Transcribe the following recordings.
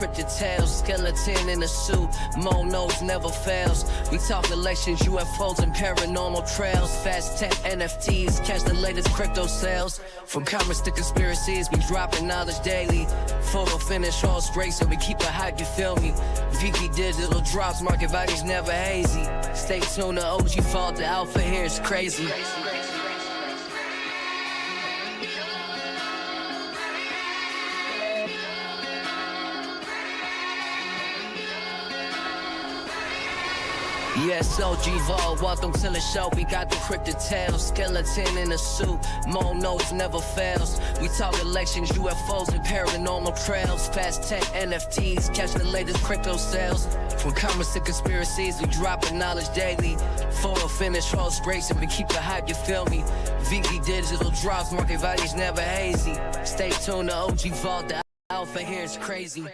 Cryptid tales, skeleton in a suit, MoKnowz never fails. We talk elections, UFOs and paranormal trails. Fast tech, NFTs, catch the latest crypto sales. From comments to conspiracies, we dropping knowledge daily. Photo finish, all straight, so we keep it hype, you feel me? VeVe digital drops, market values never hazy. Stay tuned, the OG fall, the alpha here is crazy. Yes, OG Vol, welcome to the show. We got the cryptid tales, skeleton in a suit, MoKnowz never fails. We talk elections, UFOs and paranormal trails. Fast tech, NFTs, catch the latest crypto sales. From comments to conspiracies, we dropping knowledge daily. Photo finish, all straight, and we keep it hype, you feel me? VeVe digital drops, market values never hazy. Stay tuned, the OG Vol, the alpha here is crazy.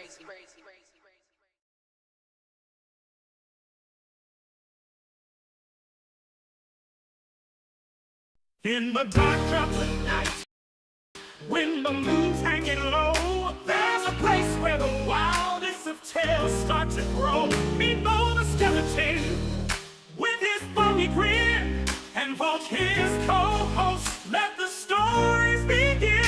In the dark of the night, when the moon's hanging low, there's a place where the wildest of tales start to grow. Meet Mo the skeleton, with his phony grin, and Vault his co-host. Let the stories begin.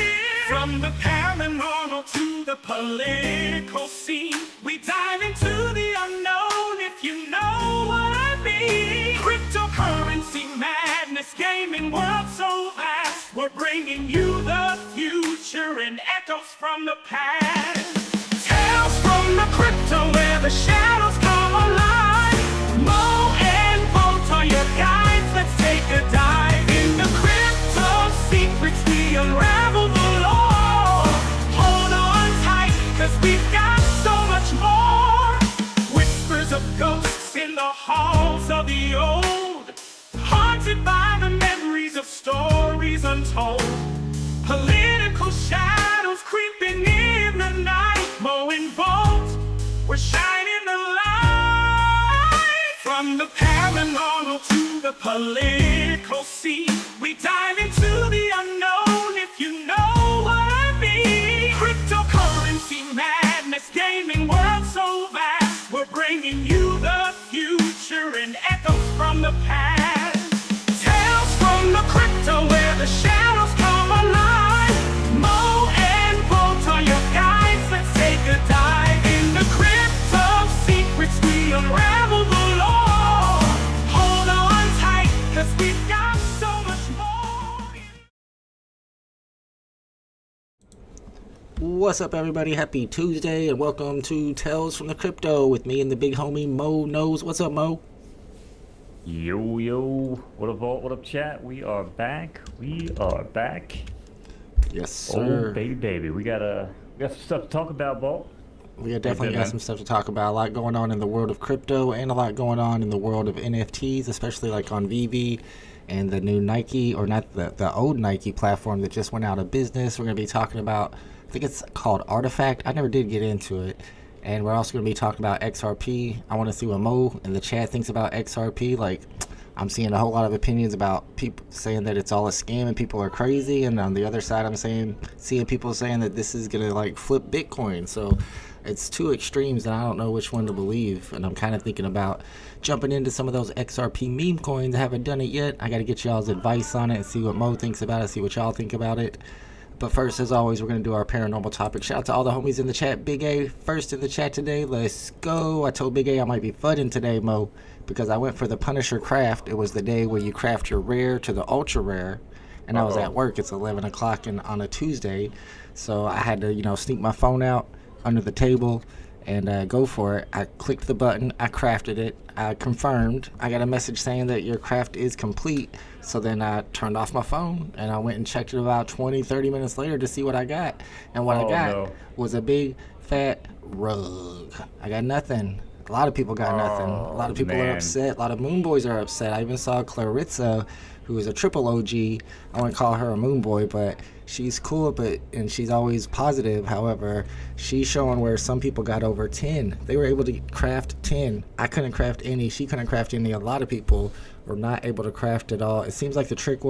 From the paranormal to the political scene, we dive into the unknown, if you know what I mean. Cryptocurrency madness, gaming world so vast, we're bringing you the future and echoes from the past. Tales from the crypto where the shadows come alive. Mo and Vault are your guides, let's take a dive. In the crypto secrets we unravel the law. Hold on tight, cause we've got so much more. Whispers of ghosts in the halls of the old, haunted by the memories of stories untold. Political shadows creeping in the night. Mo and Vault, we're shining the light. From the paranormal to the political scene, we dive into the unknown, if you know what I mean. Cryptocurrency madness, gaming world so vast, we're bringing you the future and echoes from the past. Tales from the crypto where the shadows come alive. Mo and Vault are your guides, let's take a dive. In the crypto secrets we unravel the law. Hold on tight, cause we've got so much more. What's up, everybody? Happy Tuesday and welcome to Tales from the Crypto with me and the big homie MoKnowz. What's up, Mo? Yo, what up, Vault? What up, chat? We are back. Yes, sir. Oh, baby. We got some stuff to talk about, Vault. We definitely got some stuff to talk about. A lot going on in the world of crypto and a lot going on in the world of NFTs, especially like on VeVe and the new Nike, or not the old Nike platform that just went out of business. We're going to be talking about, I think it's called Artifact. I never did get into it. And we're also going to be talking about XRP. I want to see what Mo in the chat thinks about XRP. Like, I'm seeing a whole lot of opinions about people saying that it's all a scam and people are crazy. And on the other side, I'm seeing people saying that this is going to like flip Bitcoin. So it's two extremes and I don't know which one to believe. And I'm kind of thinking about jumping into some of those XRP meme coins. I haven't done it yet. I got to get y'all's advice on it and see what Mo thinks about it, see what y'all think about it. But first, as always, we're going to do our paranormal topic. Shout out to all the homies in the chat. Big A, first in the chat today. Let's go. I told Big A I might be fudding today, Mo, because I went for the Punisher craft. It was the day where you craft your rare to the ultra rare. And I was at work. It's 11 o'clock on a Tuesday. So I had to, sneak my phone out under the table and go for it. I clicked the button. I crafted it. I confirmed. I got a message saying that your craft is complete. So then I turned off my phone and I went and checked it about 20-30 minutes later to see what I got. And what I got was a big fat rug. I got nothing. A lot of people got nothing. A lot of people are upset. A lot of moon boys are upset. I even saw Clarissa, who is a triple OG. I wouldn't call her a moon boy, but she's cool, and she's always positive. However, she's showing where some people got over 10. They were able to craft 10. I couldn't craft any. She couldn't craft any. A lot of people were not able to craft at all. It seems like the trick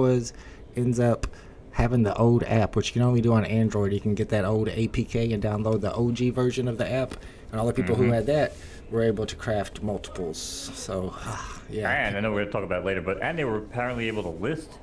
ends up having the old app, which you can only do on Android. You can get that old APK and download the OG version of the app And all the people who had that were able to craft multiples. So, yeah. And I know we're gonna talk about it later, and they were apparently able to list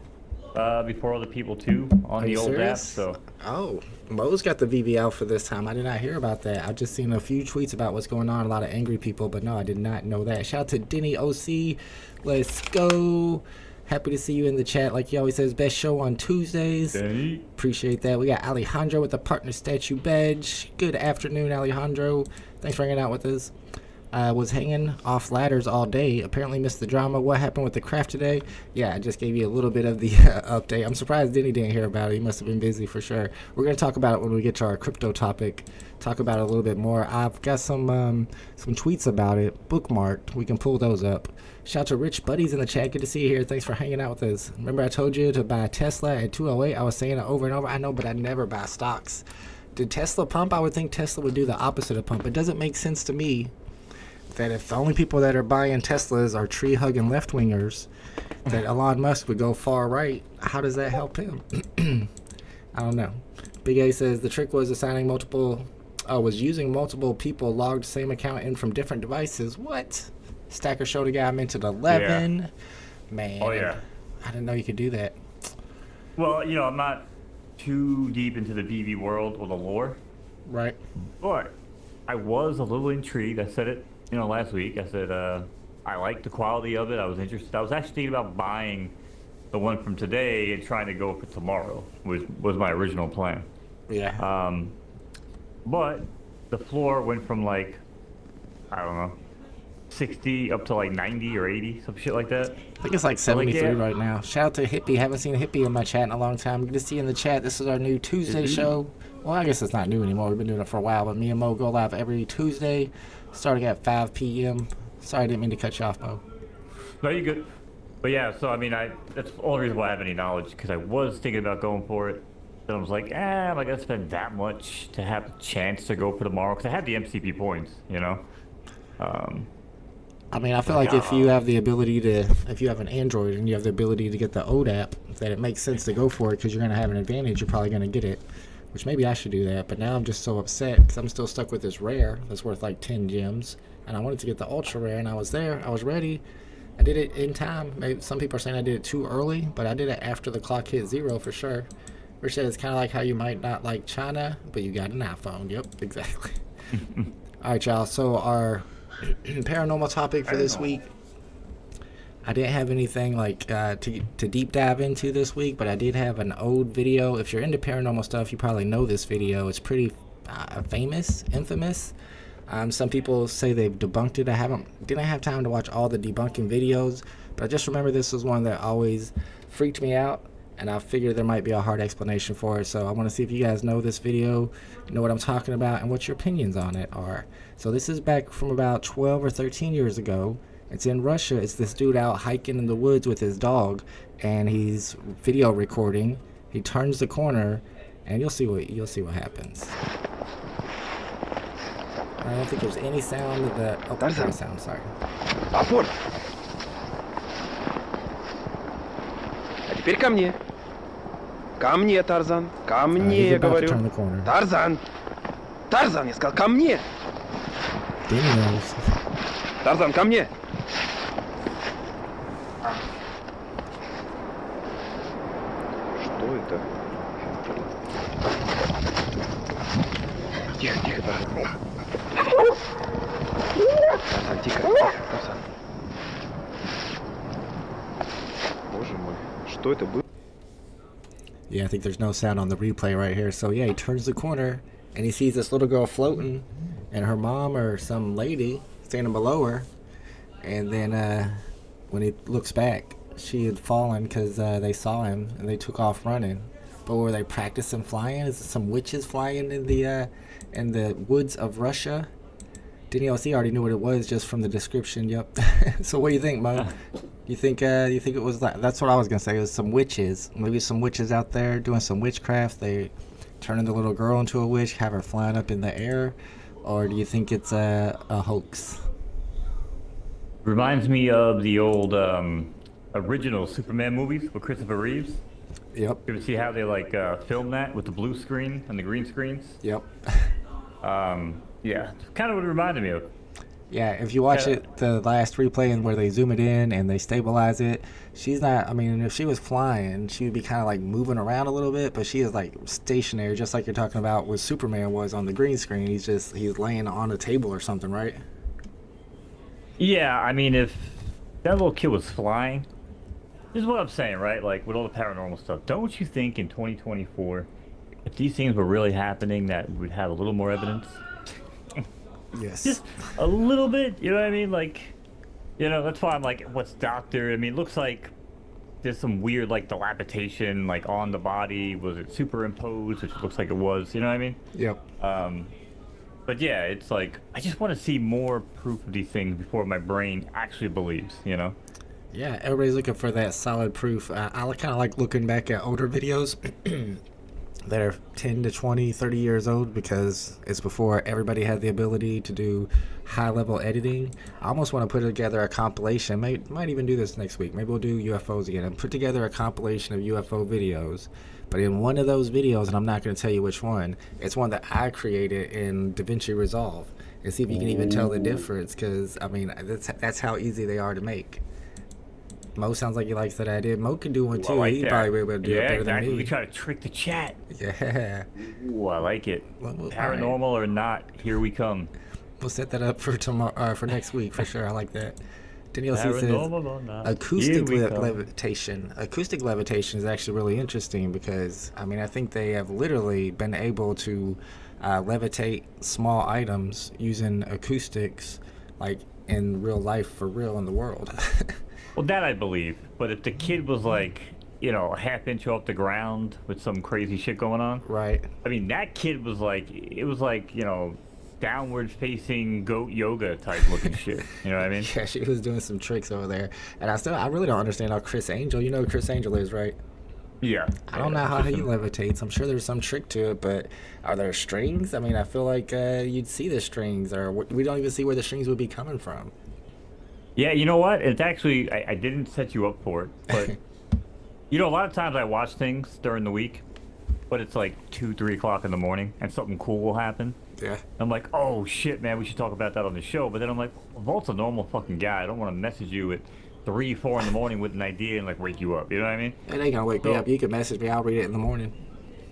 before other people too on Are the you old serious? app. So Oh, Mo's got the VeVe Alpha this time. I did not hear about that. I've just seen a few tweets about what's going on. A lot of angry people, but no, I did not know that. Shout out to Denny OC. Let's go. Happy to see you in the chat. Like he always says, best show on Tuesdays. Denny. Appreciate that. We got Alejandro with the partner statue badge. Good afternoon, Alejandro. Thanks for hanging out with us. Was hanging off ladders all day. Apparently missed the drama. What happened with the craft today? Yeah, I just gave you a little bit of the update. I'm surprised Denny didn't hear about it. He must have been busy for sure. We're going to talk about it when we get to our crypto topic. Talk about it a little bit more. I've got some tweets about it bookmarked. We can pull those up. Shout out to Rich Buddies in the chat. Good to see you here. Thanks for hanging out with us. Remember I told you to buy a Tesla at 208? I was saying it over and over. I know, but I never buy stocks. Did Tesla pump? I would think Tesla would do the opposite of pump. It doesn't make sense to me that if the only people that are buying Teslas are tree-hugging left-wingers, that Elon Musk would go far right. How does that help him? I don't know. Big A says the trick was was using multiple people logged same account in from different devices. What? Stacker showed a guy minted 11. Yeah. Man. Oh, yeah. I didn't know you could do that. Well, I'm not too deep into the VeVe world or the lore. Right. But I was a little intrigued. I said it, last week. I said I liked the quality of it. I was interested. I was actually thinking about buying the one from today and trying to go for tomorrow, was my original plan. Yeah. But the floor went from I don't know, 60 up to 90 or 80, some shit like that. I think it's 73 right now. Shout out to Hippie. Haven't seen Hippie in my chat in a long time. Good to see you in the chat. This is our new Tuesday show. Well, I guess it's not new anymore. We've been doing it for a while, but me and Mo go live every Tuesday, starting at 5 p.m. Sorry, I didn't mean to cut you off, Mo. No, you're good. But yeah, so that's the only reason why I have any knowledge, because I was thinking about going for it. Then I was like, am I going to spend that much to have a chance to go for tomorrow? Because I had the MCP points, I feel like if you have the ability if you have an Android and you have the ability to get the OD app, that it makes sense to go for it because you're going to have an advantage. You're probably going to get it, which maybe I should do that. But now I'm just so upset because I'm still stuck with this rare that's worth 10 gems. And I wanted to get the ultra rare, and I was there. I was ready. I did it in time. Maybe some people are saying I did it too early, but I did it after the clock hit 0 for sure. Rich said it's kind of like how you might not like China, but you got an iPhone. Yep, exactly. All right, y'all. So our paranormal topic for this week, I didn't have anything to deep dive into this week, but I did have an old video. If you're into paranormal stuff, you probably know this video. It's pretty infamous. Some people say they've debunked it. I didn't have time to watch all the debunking videos, but I just remember this was one that always freaked me out, and I figured there might be a hard explanation for it. So I want to see if you guys know this video, know what I'm talking about, and what your opinions on it are. So this is back from about 12 or 13 years ago. It's in Russia. It's this dude out hiking in the woods with his dog, and he's video recording. He turns the corner, and you'll see what happens. I don't think there's any sound of the... Oh, there's no sound, sorry. Апорт! А теперь ко мне. Ко мне, Тарзан. Ко мне, я говорю. Тарзан! Тарзан, я сказал, ко мне! Тарзан, ко мне! Что это? Тихо, тихо, Тарзан. Тарзан, тихо, Тарзан. Боже мой, что это было? Yeah, I think there's no sound on the replay right here. So yeah, he turns the corner and he sees this little girl floating and her mom or some lady standing below her. And then when he looks back, she had fallen because they saw him and they took off running. But were they practicing flying? Is it some witches flying in the woods of Russia? Denny OC already knew what it was just from the description. Yep. So what do you think, Mo? You think it was like, that's what I was gonna say. It was some witches, maybe some witches out there doing some witchcraft. They turning the little girl into a witch, have her flying up in the air, or do you think it's a hoax? Reminds me of the old original Superman movies with Christopher Reeves. Yep. You ever see how they film that with the blue screen and the green screens? Yep. Yeah, kind of what it reminded me of. Yeah, if you watch it, the last replay and where they zoom it in and they stabilize it, she's not. I mean, if she was flying, she would be kind of like moving around a little bit, but she is like stationary, just like you're talking about what Superman was on the green screen. He's laying on a table or something, right? Yeah, I mean, if that little kid was flying, this is what I'm saying, right? Like with all the paranormal stuff, don't you think in 2024, if these things were really happening, that we'd have a little more evidence? Yes. Just a little bit, you know what I mean? Like, you know, that's why I'm like, what's doctor? I mean, it looks like there's some weird, like, dilapidation, like, on the body. Was it superimposed, which looks like it was, you know what I mean? Yep. But yeah, it's like, I just want to see more proof of these things before my brain actually believes, you know? Yeah, everybody's looking for that solid proof. I kind of like looking back at older videos that are 10 to 20, 30 years old because it's before everybody had the ability to do high-level editing. I almost want to put together a compilation. Might even do this next week. Maybe we'll do UFOs again and put together a compilation of UFO videos. But in one of those videos, and I'm not going to tell you which one, it's one that I created in DaVinci Resolve. And see if you can even tell the difference because, I mean, that's how easy they are to make. Mo sounds like he likes that idea. Mo can do one too. He'd probably be able to do it better than me. We try to trick the chat. Yeah. Ooh, I like it. Paranormal right. or not, here we come. We'll set that up for tomorrow, for next week for sure. I like that. Danielle C says acoustic levitation. Acoustic levitation is actually really interesting because I mean I think they have literally been able to levitate small items using acoustics, like in real life for real in the world. Well, that I believe. But if the kid was like, you know, a half inch off the ground with some crazy shit going on. Right. I mean, that kid was like, it was like, you know, downward facing goat yoga type looking shit. You know what I mean? Yeah, she was doing some tricks over there. And I really don't understand how Chris Angel, you know who Chris Angel is, right? Yeah. I don't know how he levitates. I'm sure there's some trick to it, but are there strings? I mean, I feel like you'd see the strings, or we don't even see where the strings would be coming from. Yeah, you know what? It's actually, I didn't set you up for it, but, you know, a lot of times I watch things during the week, but it's like 2, 3 o'clock in the morning, and something cool will happen. Yeah. I'm like, oh, shit, man, we should talk about that on the show. But then I'm like, Volt's a normal fucking guy. I don't want to message you at 3, 4 in the morning with an idea and, like, wake you up. You know what I mean? It ain't gonna wake me up. You can message me. I'll read it in the morning.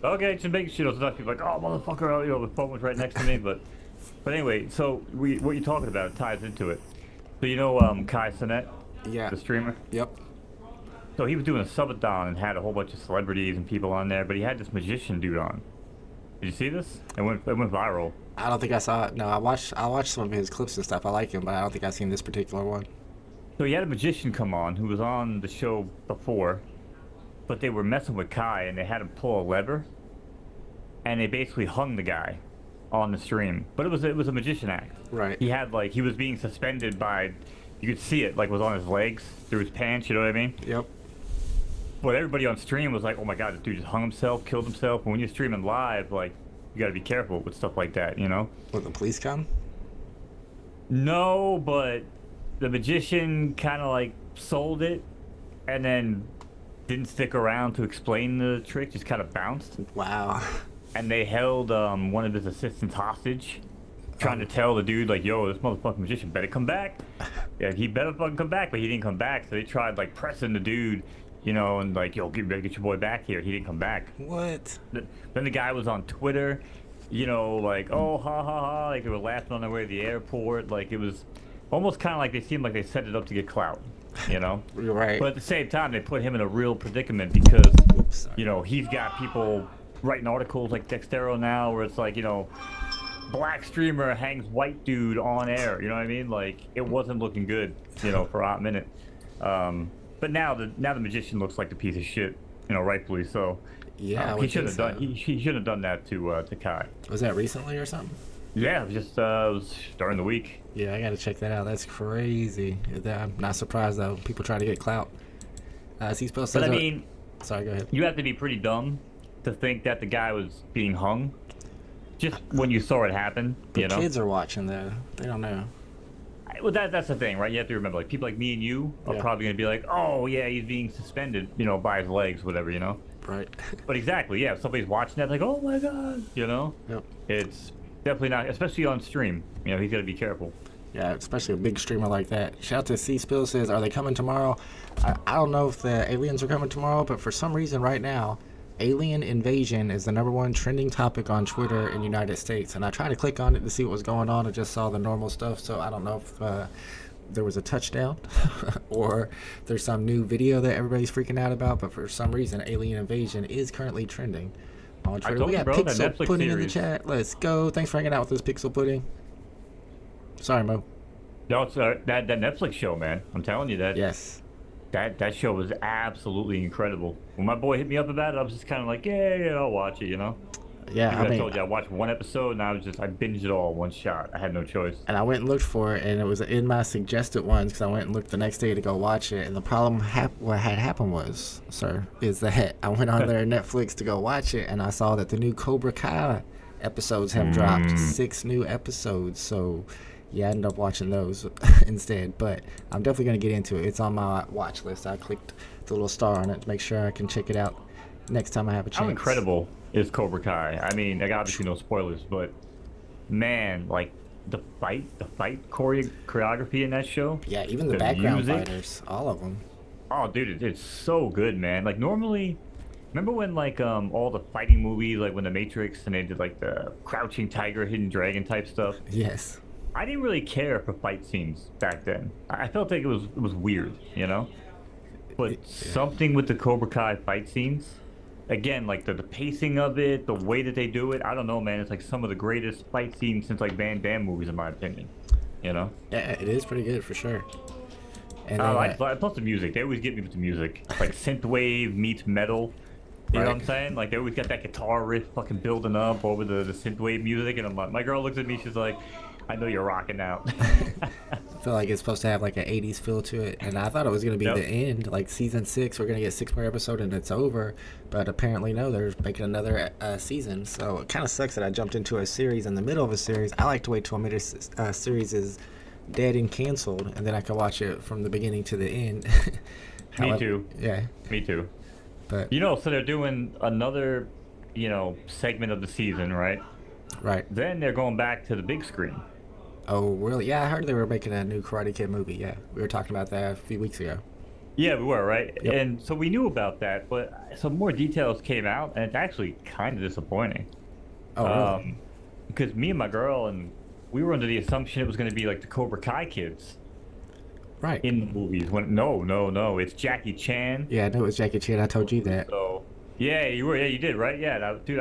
Okay, just making sure there's people like, oh, motherfucker, you know, the phone was right next to me. But anyway, so what you're talking about ties into it. So you know Kai Cenat? Yeah. The streamer? Yep. So he was doing a subathon and had a whole bunch of celebrities and people on there, but he had this magician dude on. Did you see this? It went viral. I don't think I saw it. No, I watched some of his clips and stuff. I like him, but I don't think I've seen this particular one. So he had a magician come on who was on the show before, but they were messing with Kai and they had him pull a lever, and they basically hung the guy on the stream. But it was a magician act. Right. He had he was being suspended by, you could see it, like was on his legs through his pants. You know what I mean? Yep. But everybody on stream was like, oh my god, this dude just hung himself, killed himself. And when you're streaming live, like, you gotta be careful with stuff like that, you know? Will the police come? No, but the magician kind of like sold it and then didn't stick around to explain the trick, just kind of bounced. Wow. And they held one of his assistants hostage, trying to tell the dude, like, yo, this motherfucking magician better come back. Yeah, he better fucking come back, but he didn't come back. So they tried, like, pressing the dude, you know, and like, yo, get your boy back here. He didn't come back. What? Then the guy was on Twitter, you know, like, oh, ha, ha, ha. Like, they were laughing on their way to the airport. Like, it was almost kind of like they seemed like they set it up to get clout, you know? Right. But at the same time, they put him in a real predicament because, you know, he's got people writing articles like Dextero now where it's like, you know, black streamer hangs white dude on air, you know what I mean? Like, it wasn't looking good, you know, for a hot minute. But now the magician looks like a piece of shit, you know, rightfully so. Yeah, he shouldn't have done. He shouldn't have done that to Kai. Was that recently or something? Yeah, it was just it was during the week. Yeah, I gotta check that out. That's crazy. I'm not surprised though. People try to get clout. Is he supposed to? But I mean, sorry, go ahead. You have to be pretty dumb to think that the guy was being hung. Just when you saw it happen, you know. Kids are watching though. They don't know. Well, that's the thing, right? You have to remember, like, people like me and you are probably going to be like, oh, yeah, he's being suspended, you know, by his legs, whatever, you know? Right. But exactly, yeah, if somebody's watching that, like, oh, my God, you know? Yep. It's Definitely not, especially on stream. You know, he's got to be careful. Yeah, especially a big streamer like that. Shout out to C Spill says, are they coming tomorrow? I don't know if the aliens are coming tomorrow, but for some reason right now, alien invasion is the #1 trending topic on Twitter in the United States. And I tried to click on it to see what was going on. I just saw the normal stuff, so I don't know if there was a touchdown or there's some new video that everybody's freaking out about, but for some reason, alien invasion is currently trending on Twitter. We got Pixel Pudding in the chat. Let's go. Thanks for hanging out with us, Pixel Pudding. Sorry, Mo. No, it's that Netflix show, man. I'm telling you that. Yes. That show was absolutely incredible. When my boy hit me up about it, I was just kind of like, yeah, I'll watch it, you know? Yeah, I told you, I watched one episode, and I binged it all in one shot. I had no choice. And I went and looked for it, and it was in my suggested ones, because I went and looked the next day to go watch it. And the problem, what had happened was, sir, is that I went on there Netflix to go watch it, and I saw that the new Cobra Kai episodes have dropped. 6 new episodes, so... yeah, I ended up watching those instead, but I'm definitely going to get into it. It's on my watch list. I clicked the little star on it to make sure I can check it out next time I have a chance. How incredible is Cobra Kai? I mean, like, obviously no spoilers, but man, like the fight choreography in that show. Yeah, even the background fighters, all of them. Oh, dude, it's so good, man. Like normally, remember when like all the fighting movies, like when The Matrix, and they did like the Crouching Tiger, Hidden Dragon type stuff? Yes. I didn't really care for fight scenes back then. I felt like it was weird, you know? But something with the Cobra Kai fight scenes, again, like the pacing of it, the way that they do it, I don't know, man. It's like some of the greatest fight scenes since like Van Damme movies, in my opinion. You know? Yeah, it is pretty good for sure. And plus the music. They always get me with the music. Like synthwave meets metal. You know what I'm saying? Like they always got that guitar riff fucking building up over the synthwave music, and I'm like, my girl looks at me, she's like, I know you're rocking out. I feel like it's supposed to have like an 80s feel to it, and I thought it was going to be the end, like season 6. We're going to get 6 more episodes and it's over, but apparently no, they're making another season. So it kind of sucks that I jumped into a series in the middle of a series. I like to wait till a series is dead and canceled, and then I can watch it from the beginning to the end. Me too. Yeah. Me too. But you know, so they're doing another, you know, segment of the season, right? Right. Then they're going back to the big screen. Oh, really? Yeah, I heard they were making a new Karate Kid movie. Yeah, we were talking about that a few weeks ago. Yeah, we were, right? Yep. And so we knew about that, but some more details came out, and it's actually kind of disappointing. Oh, really? Because me and my girl, and we were under the assumption it was going to be like the Cobra Kai kids. Right. In the movies. No, it's Jackie Chan. Yeah, I know it was Jackie Chan. I told you that. So, yeah, you were. Yeah, you did, right? Yeah, dude,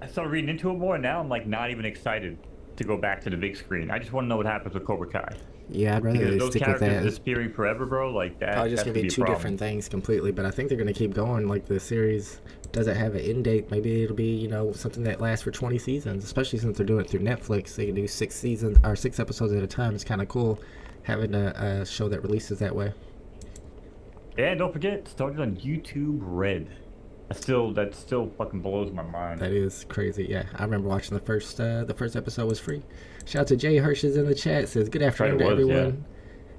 I started reading into it more, and now I'm like not even excited to go back to the big screen. I just want to know what happens with Cobra Kai. Yeah, I'd rather they those stick with that. characters disappearing forever, bro. Like that. Probably just gonna be 2 different things completely. But I think they're gonna keep going. Like the series doesn't have an end date. Maybe it'll be, you know, something that lasts for 20 seasons. Especially since they're doing it through Netflix, they can do 6 seasons or 6 episodes at a time. It's kind of cool having a show that releases that way. Yeah, don't forget, it started on YouTube Red. That still fucking blows my mind. That is crazy. Yeah, I remember watching the first episode was free. Shout out to Jay Hirsch is in the chat. Says good afternoon to everyone,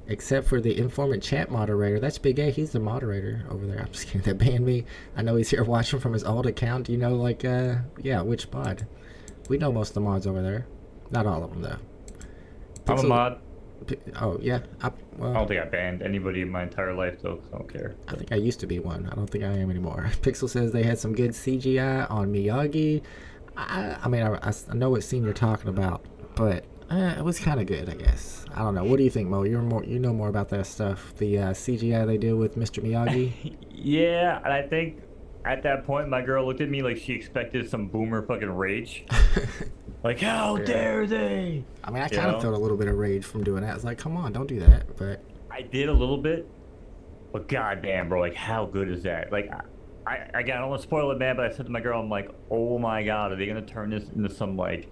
except for the informant chat moderator. That's Big A. He's the moderator over there. I'm just kidding. That banned me. I know he's here watching from his old account. Do you know, like, which mod? We know most of the mods over there. Not all of them though. I'm a mod. Oh yeah. I don't think I banned anybody in my entire life though, so I don't care. I think I used to be one. I don't think I am anymore. Pixel says they had some good CGI on Miyagi. I mean, I know what scene you're talking about, but it was kind of good, I guess. I don't know. What do you think, Mo? You know more about that stuff. The CGI they did with Mr. Miyagi. Yeah, and I think at that point my girl looked at me like she expected some boomer fucking rage. Like, how dare they? I mean, I kind of felt a little bit of rage from doing that. I was like, come on, don't do that. But I did a little bit. But goddamn, bro, like, how good is that? Like, I don't want to spoil it, man, but I said to my girl, I'm like, oh my god, are they going to turn this into some, like,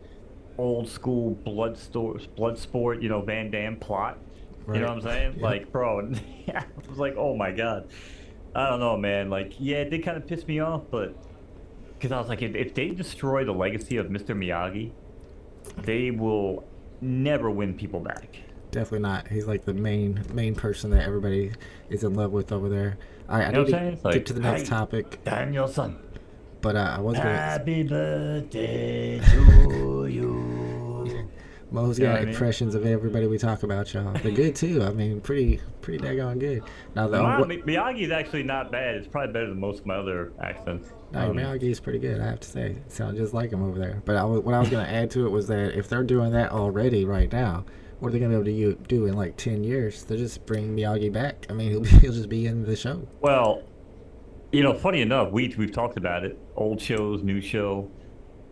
old school blood sport, you know, Van Damme plot? Right. You know what I'm saying? Yep. Like, bro, I was like, oh my god. I don't know, man. Like, yeah, it did kind of piss me off, but... Because I was like, if they destroy the legacy of Mr. Miyagi, they will never win people back. Definitely not. He's like the main person that everybody is in love with over there. All right, I need to get to the next topic. I'm your son. But I was going. Happy birthday to you. Mo's got impressions of everybody we talk about, y'all. They're good too. I mean, pretty daggone good. Now, Miyagi is actually not bad. It's probably better than most of my other accents. No, Miyagi is pretty good, I have to say. It sounds just like him over there. But what I was going to add to it was that if they're doing that already right now, what are they going to be able to do in like 10 years? They'll just bring Miyagi back. I mean, he'll just be in the show. Well, you know, funny enough, we've talked about it. Old shows, new show.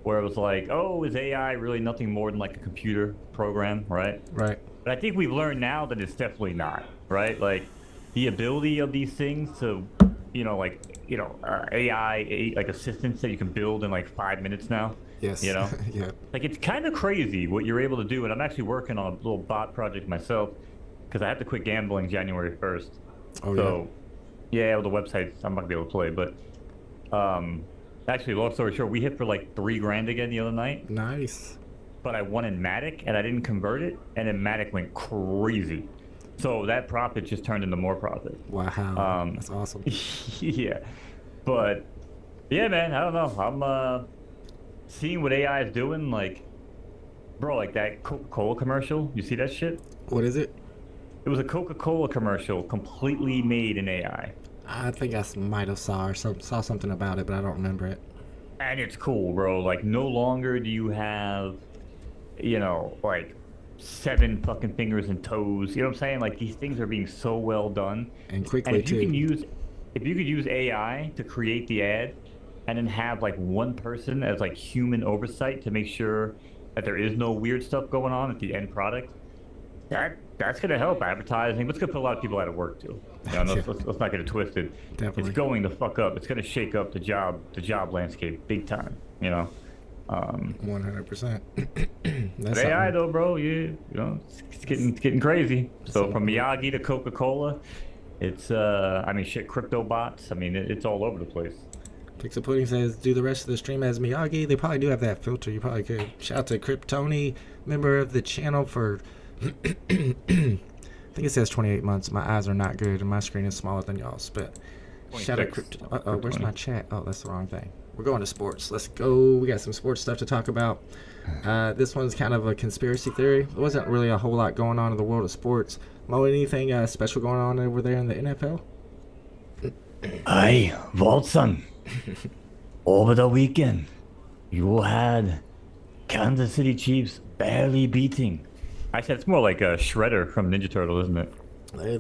Where it was like, oh, is AI really nothing more than like a computer program, right? Right. But I think we've learned now that it's definitely not, right? Like, the ability of these things to, AI, like assistants that you can build in like 5 minutes now. Yes. You know? Yeah. Like, it's kind of crazy what you're able to do. And I'm actually working on a little bot project myself because I have to quit gambling January 1st. Oh, so, yeah, well, the website, I'm not going to be able to play, but... Actually, long story short, we hit for like $3,000 again the other night. Nice. But I won in Matic, and I didn't convert it, and then Matic went crazy. So that profit just turned into more profit. Wow. That's awesome. Yeah. But, yeah, man, I don't know. I'm seeing what AI is doing. Like, bro, like that Coca-Cola commercial. You see that shit? What is it? It was a Coca-Cola commercial completely made in AI. I think I might have saw something about it, but I don't remember it. And it's cool, bro. Like, no longer do you have, like 7 fucking fingers and toes. You know what I'm saying? Like, these things are being so well done. And quickly, if you could use AI to create the ad and then have like one person as like human oversight to make sure that there is no weird stuff going on at the end product, that's going to help advertising. It's going to put a lot of people out of work too. Let's not get it twisted. Definitely. It's going to fuck up. It's going to shake up the job landscape big time. 100%. That's AI though, bro. It's getting crazy. So from Miyagi to Coca-Cola, it's crypto bots. I mean, it's all over the place. Pixel Pudding says, do the rest of the stream as Miyagi. They probably do have that filter. You probably could. Shout out to Kryptoni, member of the channel for I think it says 28 months. My eyes are not good and my screen is smaller than y'all's, but shout out Crypto. Uh-oh, where's my chat? Oh, that's the wrong thing. We're going to sports. Let's go. We got some sports stuff to talk about. This one's kind of a conspiracy theory. There wasn't really a whole lot going on in the world of sports. Mo, anything special going on over there in the NFL? Hey, Watson. Over the weekend, you had Kansas City Chiefs barely beating. Actually, it's more like a Shredder from Ninja Turtle, isn't it?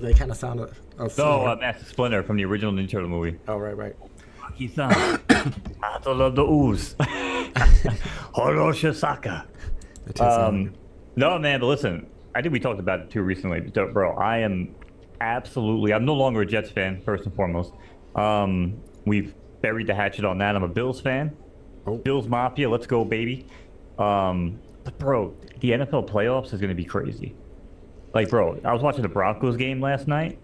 They kind of sound... Master Splinter from the original Ninja Turtle movie. Oh, right. Aki-san, Battle of the Ooze. Horoshizaka. No, man, but listen, I think we talked about it too recently. Bro, I'm no longer a Jets fan, first and foremost. We've buried the hatchet on that. I'm a Bills fan. Oh. Bills Mafia, let's go, baby. But bro, the NFL playoffs is going to be crazy. Like, bro, I was watching the Broncos game last night.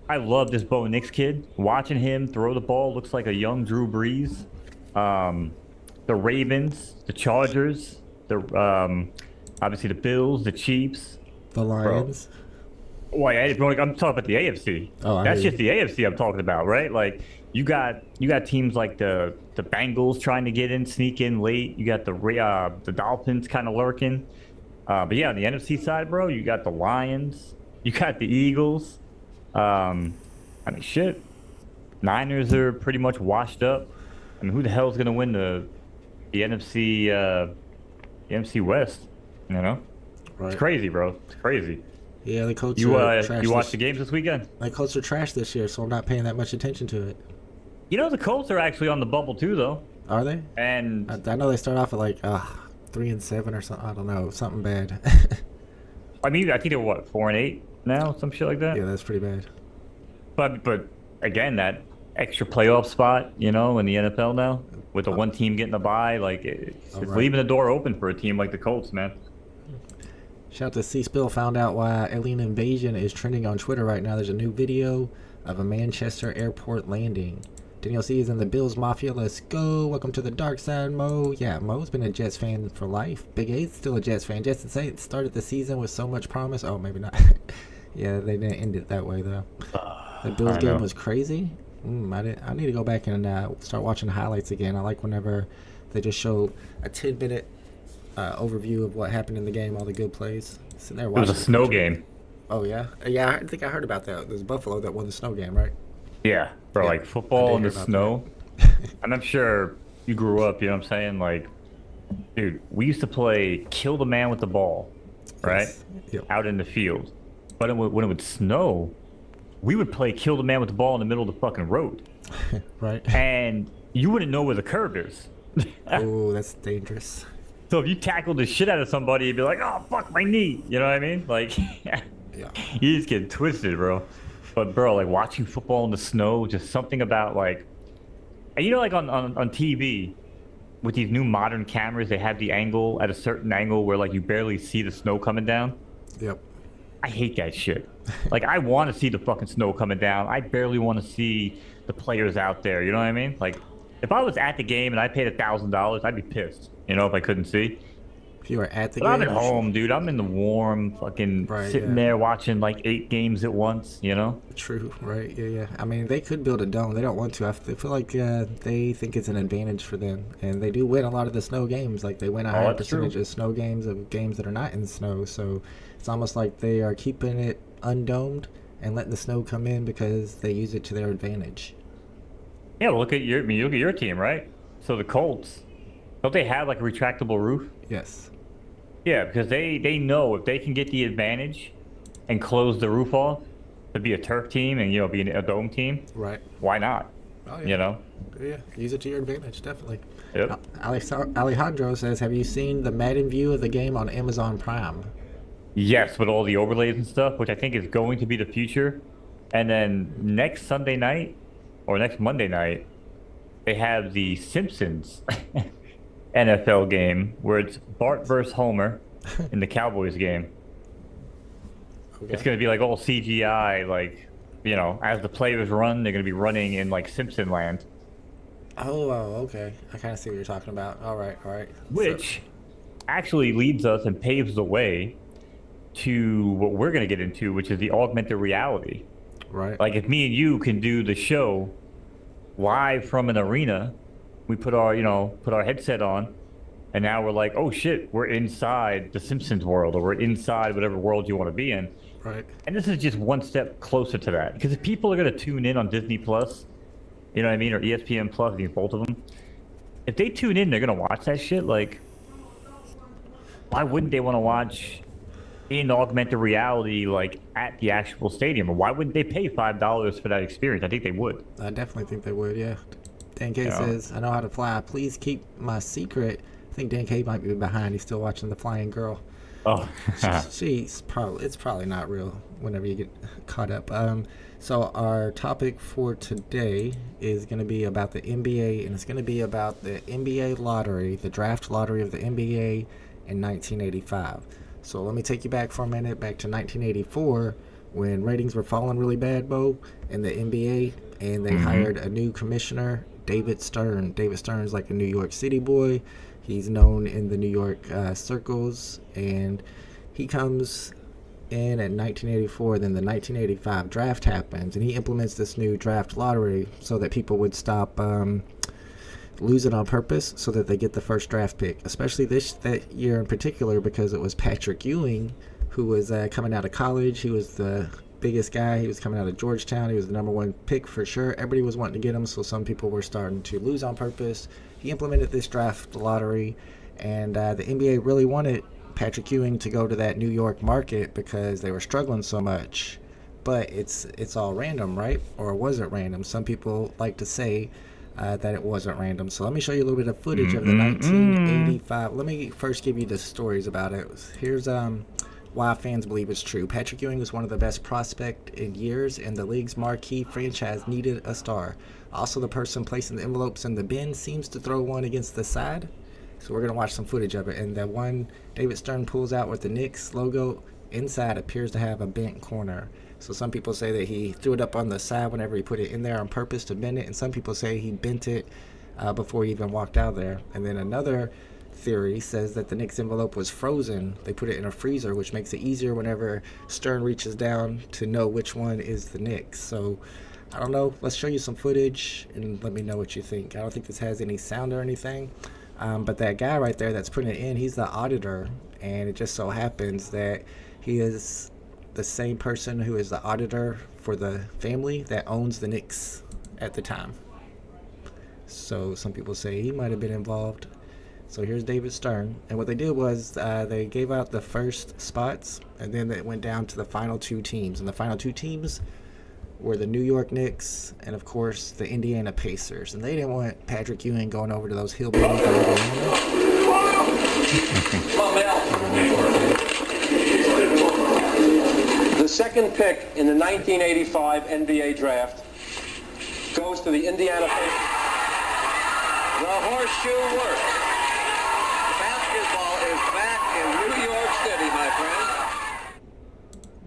I love this Bo Nix kid. Watching him throw the ball looks like a young Drew Brees. The Ravens, the Chargers, obviously the Bills, the Chiefs. The Lions. Well, I'm talking about the AFC. Oh, that's just the AFC I'm talking about, right? Like, you got teams like the Bengals trying to sneak in late. You got the Dolphins kind of lurking. But yeah, on the NFC side, bro, you got the Lions. You got the Eagles. Shit. Niners are pretty much washed up. I mean, who the hell is gonna win the NFC West? Right. It's crazy, bro. It's crazy. Yeah, the Colts you are trash. You watched the games this weekend? The Colts are trash this year, so I'm not paying that much attention to it. The Colts are actually on the bubble too, though. Are they? And I know they start off at like 3-7 or something. I don't know, something bad. I think they're what, 4-8 now, some shit like that. Yeah, that's pretty bad. But again, that extra playoff spot, in the NFL now, with the one team getting a bye, like it's leaving the door open for a team like the Colts, man. Shout out to C-Spill, found out why alien invasion is trending on Twitter right now. There's a new video of a Manchester airport landing. Daniel C is in the Bills Mafia. Let's go. Welcome to the dark side, Mo. Yeah, Mo's been a Jets fan for life. Big A's still a Jets fan. Jets started the season with so much promise. Oh, maybe not. Yeah, they didn't end it that way, though. The Bills game was crazy. I need to go back and start watching the highlights again. I like whenever they just show a 10-minute overview of what happened in the game, all the good plays. Sitting there It was watching. a snow game. Oh yeah, yeah. I think I heard about that. There's Buffalo that won the snow game, right? Yeah, bro, Yeah, like I football did in the hear about snow. And I'm sure you grew up, you know what I'm saying? Like, dude, we used to play kill the man with the ball, right? Yes. Yep. Out in the field. But when it would snow, we would play kill the man with the ball in the middle of the fucking road. Right. And you wouldn't know where the curb is. Oh, that's dangerous. So if you tackled the shit out of somebody, you'd be like, oh, fuck my knee. You know what I mean? Like, Yeah. you just get twisted, bro. But, bro, like, watching football in the snow, just something about, like... And you know, like, on TV, with these new modern cameras, they have the angle at a certain angle where, like, you barely see the snow coming down? Yep. I hate that shit. Like, I want to see the fucking snow coming down. I barely want to see the players out there. You know what I mean? Like, if I was at the game and I paid $1,000, I'd be pissed. You know, if I couldn't see. If you were at the But game, I'm at home, dude. I'm in the warm, fucking Right, sitting yeah. there watching like 8 games at once. You know? True. Right. Yeah. Yeah. I mean, they could build a dome. They don't want to. I feel like they think it's an advantage for them, and they do win a lot of the snow games. Like they win a higher that's true. percentage of snow games of games that are not in snow. So it's almost like they are keeping it undomed and letting the snow come in because they use it to their advantage. Yeah. Look at your, I mean, you look at your team, right? So the Colts, don't they have like a retractable roof? Yes. Yeah, because they know if they can get the advantage and close the roof off to be a turf team and, you know, be a dome team, Right. why not? Oh, yeah. You know? Yeah. Use it to your advantage. Definitely. Yep. Alejandro says, "Have you seen the Madden view of the game on Amazon Prime?" Yes, with all the overlays and stuff, which I think is going to be the future. And then next Sunday night or next Monday night, they have the Simpsons NFL game where it's Bart versus Homer in the Cowboys game. Okay. It's going to be like all CGI, like, you know, as the players run, they're going to be running in like Simpson land. Oh, okay. I kind of see what you're talking about. All right. Which actually leads us and paves the way to what we're going to get into, which is the augmented reality. Right. Like if me and you can do the show live from an arena, we put our headset on, and now we're like, oh shit, we're inside the Simpsons world, or we're inside whatever world you want to be in. Right. And this is just one step closer to that. Because if people are going to tune in on Disney Plus, you know what I mean, or ESPN Plus, I think both of them, if they tune in, they're going to watch that shit. Like, why wouldn't they want to watch in augmented reality, like at the actual stadium? Or why wouldn't they pay $5 for that experience? I think they would. I definitely think they would, yeah. Dan K Yeah. says, "I know how to fly. Please keep my secret." I think Dan K might be behind. He's still watching The Flying Girl. Oh, It's probably not real whenever you get caught up. So our topic for today is going to be about the NBA, and it's going to be about the NBA lottery, the draft lottery of the NBA in 1985. So let me take you back for a minute, back to 1984, when ratings were falling really bad, Bo, in the NBA, and they hired a new commissioner, David Stern. David Stern's like a New York City boy. He's known in the New York circles, and he comes in at 1984. Then the 1985 draft happens, and he implements this new draft lottery so that people would stop losing on purpose, so that they get the first draft pick. Especially that year in particular, because it was Patrick Ewing who was coming out of college. He was the biggest guy. He was coming out of Georgetown. He was the #1 pick for sure. Everybody was wanting to get him, so some people were starting to lose on purpose. He implemented this draft lottery, and the NBA really wanted Patrick Ewing to go to that New York market because they were struggling so much. But it's all random, right? Or was it random? Some people like to say that it wasn't random. So let me show you a little bit of footage of the 1985. Let me first give you the stories about it. Here's why fans believe it's true. Patrick Ewing was one of the best prospects in years, and the league's marquee franchise needed a star. Also, the person placing the envelopes in the bin seems to throw one against the side. So we're going to watch some footage of it. And the one David Stern pulls out with the Knicks logo inside appears to have a bent corner. So some people say that he threw it up on the side whenever he put it in there on purpose to bend it. And some people say he bent it before he even walked out there. And then another theory says that the Knicks envelope was frozen. They put it in a freezer, which makes it easier whenever Stern reaches down to know which one is the Knicks. So I don't know. Let's show you some footage and let me know what you think. I don't think this has any sound or anything, But that guy right there that's putting it in, he's the auditor, and it just so happens that he is the same person who is the auditor for the family that owns the Knicks at the time. So some people say he might have been involved. So here's David Stern, and what they did was they gave out the first spots, and then it went down to the final 2 teams, and the final 2 teams were the New York Knicks and, of course, the Indiana Pacers. And they didn't want Patrick Ewing going over to those hillbillies in Indiana. The second pick in the 1985 NBA draft goes to the Indiana Pacers. The horseshoe works. Basketball is back in New York City, my friend.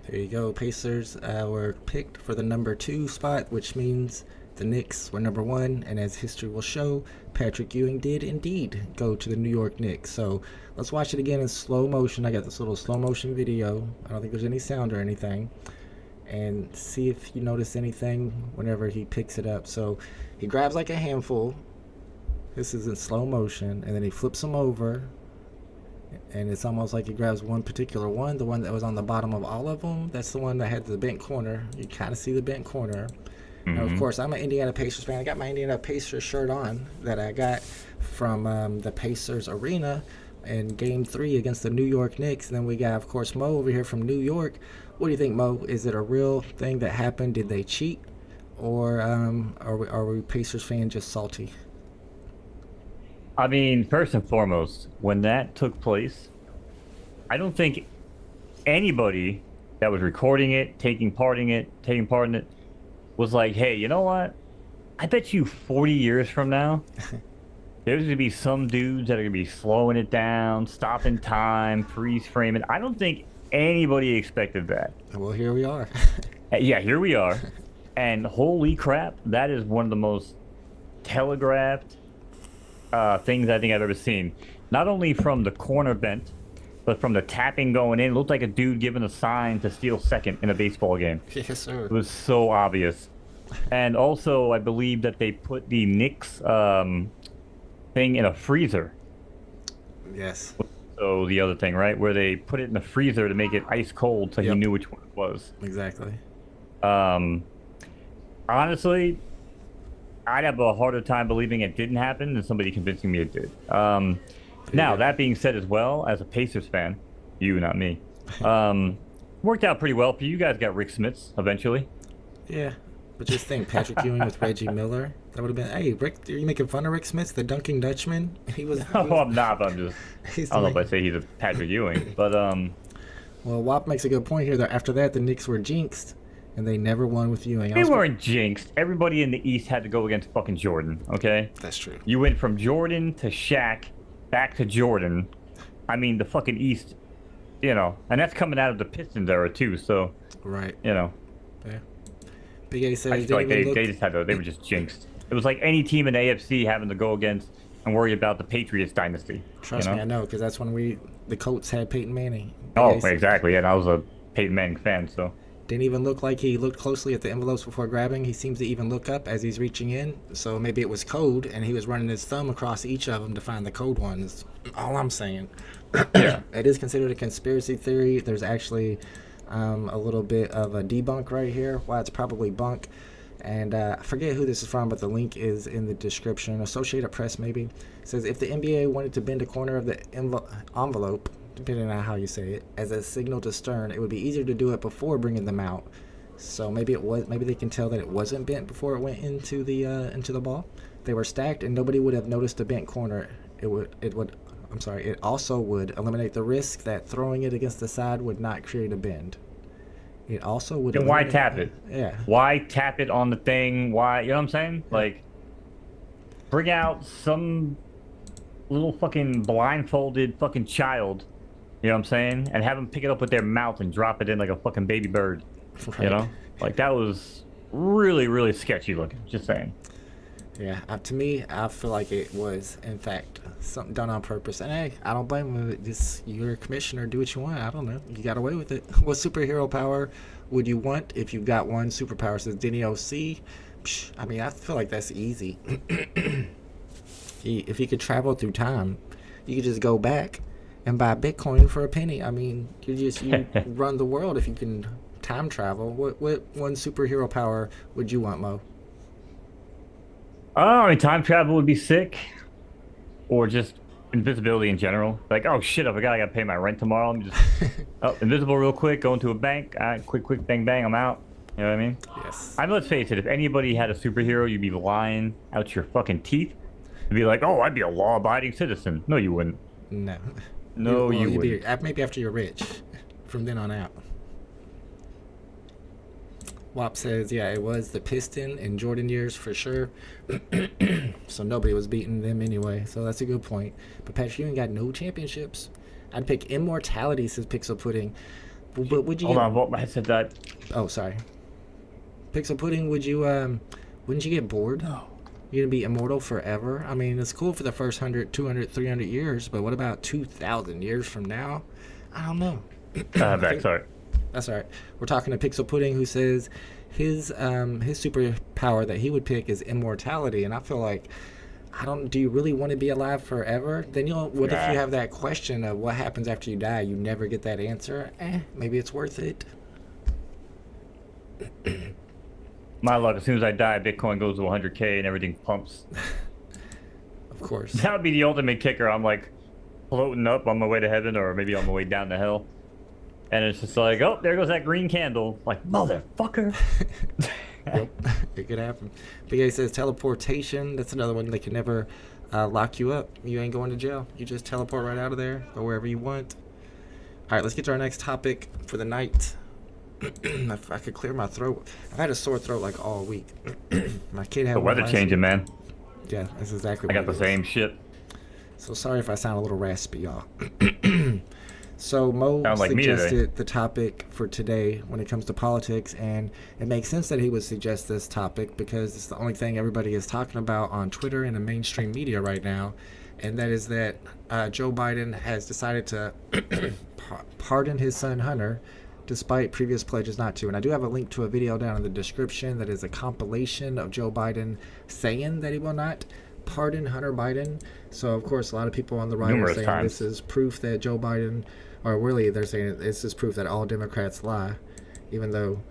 There you go. Pacers were picked for the number 2 spot, which means the Knicks were number 1. And as history will show, Patrick Ewing did indeed go to the New York Knicks. So let's watch it again in slow motion. I got this little slow motion video. I don't think there's any sound or anything. And see if you notice anything whenever he picks it up. So he grabs like a handful. This is in slow motion. And then he flips them over. And it's almost like he grabs one particular one, the one that was on the bottom of all of them. That's the one that had the bent corner. You kind of see the bent corner. Now, of course, I'm an Indiana Pacers fan. I got my Indiana Pacers shirt on that I got from the Pacers Arena in Game 3 against the New York Knicks. And then we got, of course, Mo over here from New York. What do you think, Mo? Is it a real thing that happened? Did they cheat? Or are we Pacers fans just salty? I mean, first and foremost, when that took place, I don't think anybody that was recording it, taking part in it, was like, hey, you know what? I bet you 40 years from now, there's going to be some dudes that are going to be slowing it down, stopping time, freeze framing. I don't think anybody expected that. Well, here we are. Yeah, here we are. And holy crap, that is one of the most telegraphed things I think I've ever seen. Not only from the corner bent, but from the tapping going in. It looked like a dude giving a sign to steal second in a baseball game. Yes, sir. It was so obvious. And also, I believe that they put the Knicks thing in a freezer. Yes. So the other thing, right? Where they put it in the freezer to make it ice cold so he knew which one it was. Exactly. Honestly, I'd have a harder time believing it didn't happen than somebody convincing me it did. Now, that being said as well, as a Pacers fan, you, not me, worked out pretty well for you. You guys got Rick Smits eventually. Yeah, but just think, Patrick Ewing with Reggie Miller, that would have been, hey, Rick, are you making fun of Rick Smits, the dunking Dutchman? No, I'm not, but I'm just, I don't know if I say he's a Patrick Ewing, but Well, Wop makes a good point here that after that, the Knicks were jinxed, and they never won with Ewing. They weren't jinxed. Everybody in the East had to go against fucking Jordan, okay? That's true. You went from Jordan to Shaq, back to Jordan. I mean, the fucking East, you know, and that's coming out of the Pistons era too, so. Right. You know. Yeah. Big A says I feel like they just had to, they were just jinxed. It was like any team in AFC having to go against and worry about the Patriots dynasty. Trust me, I know, because that's when the Colts had Peyton Manning. Oh, exactly, yeah, and I was a Peyton Manning fan, so. Didn't even look like he looked closely at the envelopes before grabbing. He seems to even look up as he's reaching in. So maybe it was code, and he was running his thumb across each of them to find the code ones. All I'm saying. Yeah. It is considered a conspiracy theory. There's actually a little bit of a debunk right here. Why it's probably bunk. And I forget who this is from, but the link is in the description. Associated Press, maybe. It says, if the NBA wanted to bend a corner of the envelope, depending on how you say it, as a signal to Stern, it would be easier to do it before bringing them out. So maybe they can tell that it wasn't bent before it went into the ball. They were stacked, and nobody would have noticed the bent corner. It also would eliminate the risk that throwing it against the side would not create a bend. It also would. And why tap it? Yeah. Why tap it on the thing? Why? You know what I'm saying? Like, bring out some little fucking blindfolded fucking child. You know what I'm saying? And have them pick it up with their mouth and drop it in like a fucking baby bird. Right. You know? Like, that was really, really sketchy looking. Just saying. Yeah, to me, I feel like it was, in fact, something done on purpose. And hey, I don't blame him. Just, you're a commissioner, do what you want. I don't know. You got away with it. What superhero power would you want if you got one superpower? Says Denny OC. I mean, I feel like that's easy. if he could travel through time, you could just go back and buy Bitcoin for a penny. I mean, you run the world if you can time travel. What one superhero power would you want, Mo? Oh, I mean, time travel would be sick, or just invisibility in general. Like, oh shit, I forgot I gotta pay my rent tomorrow. I'm just invisible real quick, go into a bank, quick, bang, bang, I'm out. You know what I mean? Yes. I mean, let's face it, if anybody had a superhero, you'd be lying out your fucking teeth. You'd be like, oh, I'd be a law-abiding citizen. No, you wouldn't. No. No, you wouldn't. Maybe after you're rich, from then on out. WAP says, yeah, it was the Piston and Jordan years for sure. So nobody was beating them anyway. So that's a good point. But Patrick, you ain't got no championships. I'd pick Immortality, says Pixel Pudding. But would you? Hold on, what? I said that. Oh, sorry. Pixel Pudding, wouldn't you get bored? No. You're gonna be immortal forever? I mean, it's cool for the first 100, 200, 300 years, but what about 2,000 years from now? I don't know. Sorry. That's all right. We're talking to Pixel Pudding, who says his superpower that he would pick is immortality, and I feel like do you really want to be alive forever? Then what if you have that question of what happens after you die? You never get that answer. Maybe it's worth it. My luck, as soon as I die, Bitcoin goes to 100K and everything pumps. Of course. That would be the ultimate kicker. I'm like floating up on my way to heaven, or maybe on my way down to hell. And it's just like, oh, there goes that green candle. Like, motherfucker. Yep, it could happen. But yeah, he says teleportation. That's another one. They can never lock you up. You ain't going to jail. You just teleport right out of there. Go wherever you want. All right, let's get to our next topic for the night. If I could clear my throat. I've had a sore throat like all week. My kid had the weather changing, man. Yeah, that's exactly I got the same shit. So sorry if I sound a little raspy, y'all. So Mo like suggested the topic for today when it comes to politics, and it makes sense that he would suggest this topic because it's the only thing everybody is talking about on Twitter and the mainstream media right now, and that is that Joe Biden has decided to pardon his son Hunter despite previous pledges not to. And I do have a link to a video down in the description that is a compilation of Joe Biden saying that he will not pardon Hunter Biden. So of course a lot of people on the right are saying this is proof that Joe Biden, or really they're saying this is proof that all Democrats lie, even though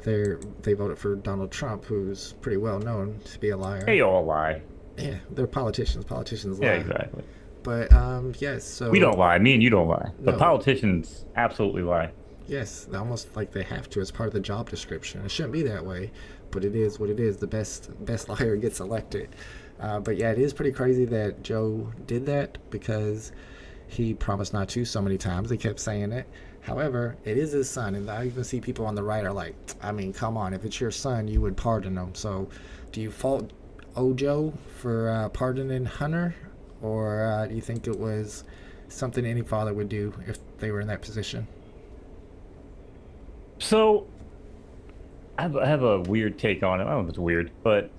they voted for Donald Trump, who's pretty well known to be a liar. They all lie. Yeah, they're politicians. Politicians lie. Yeah, exactly. But yes, so we don't lie. Me and you don't lie. No. But politicians absolutely lie. Yes, almost like they have to as part of the job description. It shouldn't be that way, but it is what it is. The best liar gets elected. But yeah, it is pretty crazy that Joe did that because he promised not to so many times. He kept saying it. However, it is his son, and I even see people on the right are like, I mean, come on, if it's your son, you would pardon him. So do you fault Joe for pardoning Hunter, or do you think it was something any father would do if they were in that position? So I have a weird take on it. I don't know if it's weird, but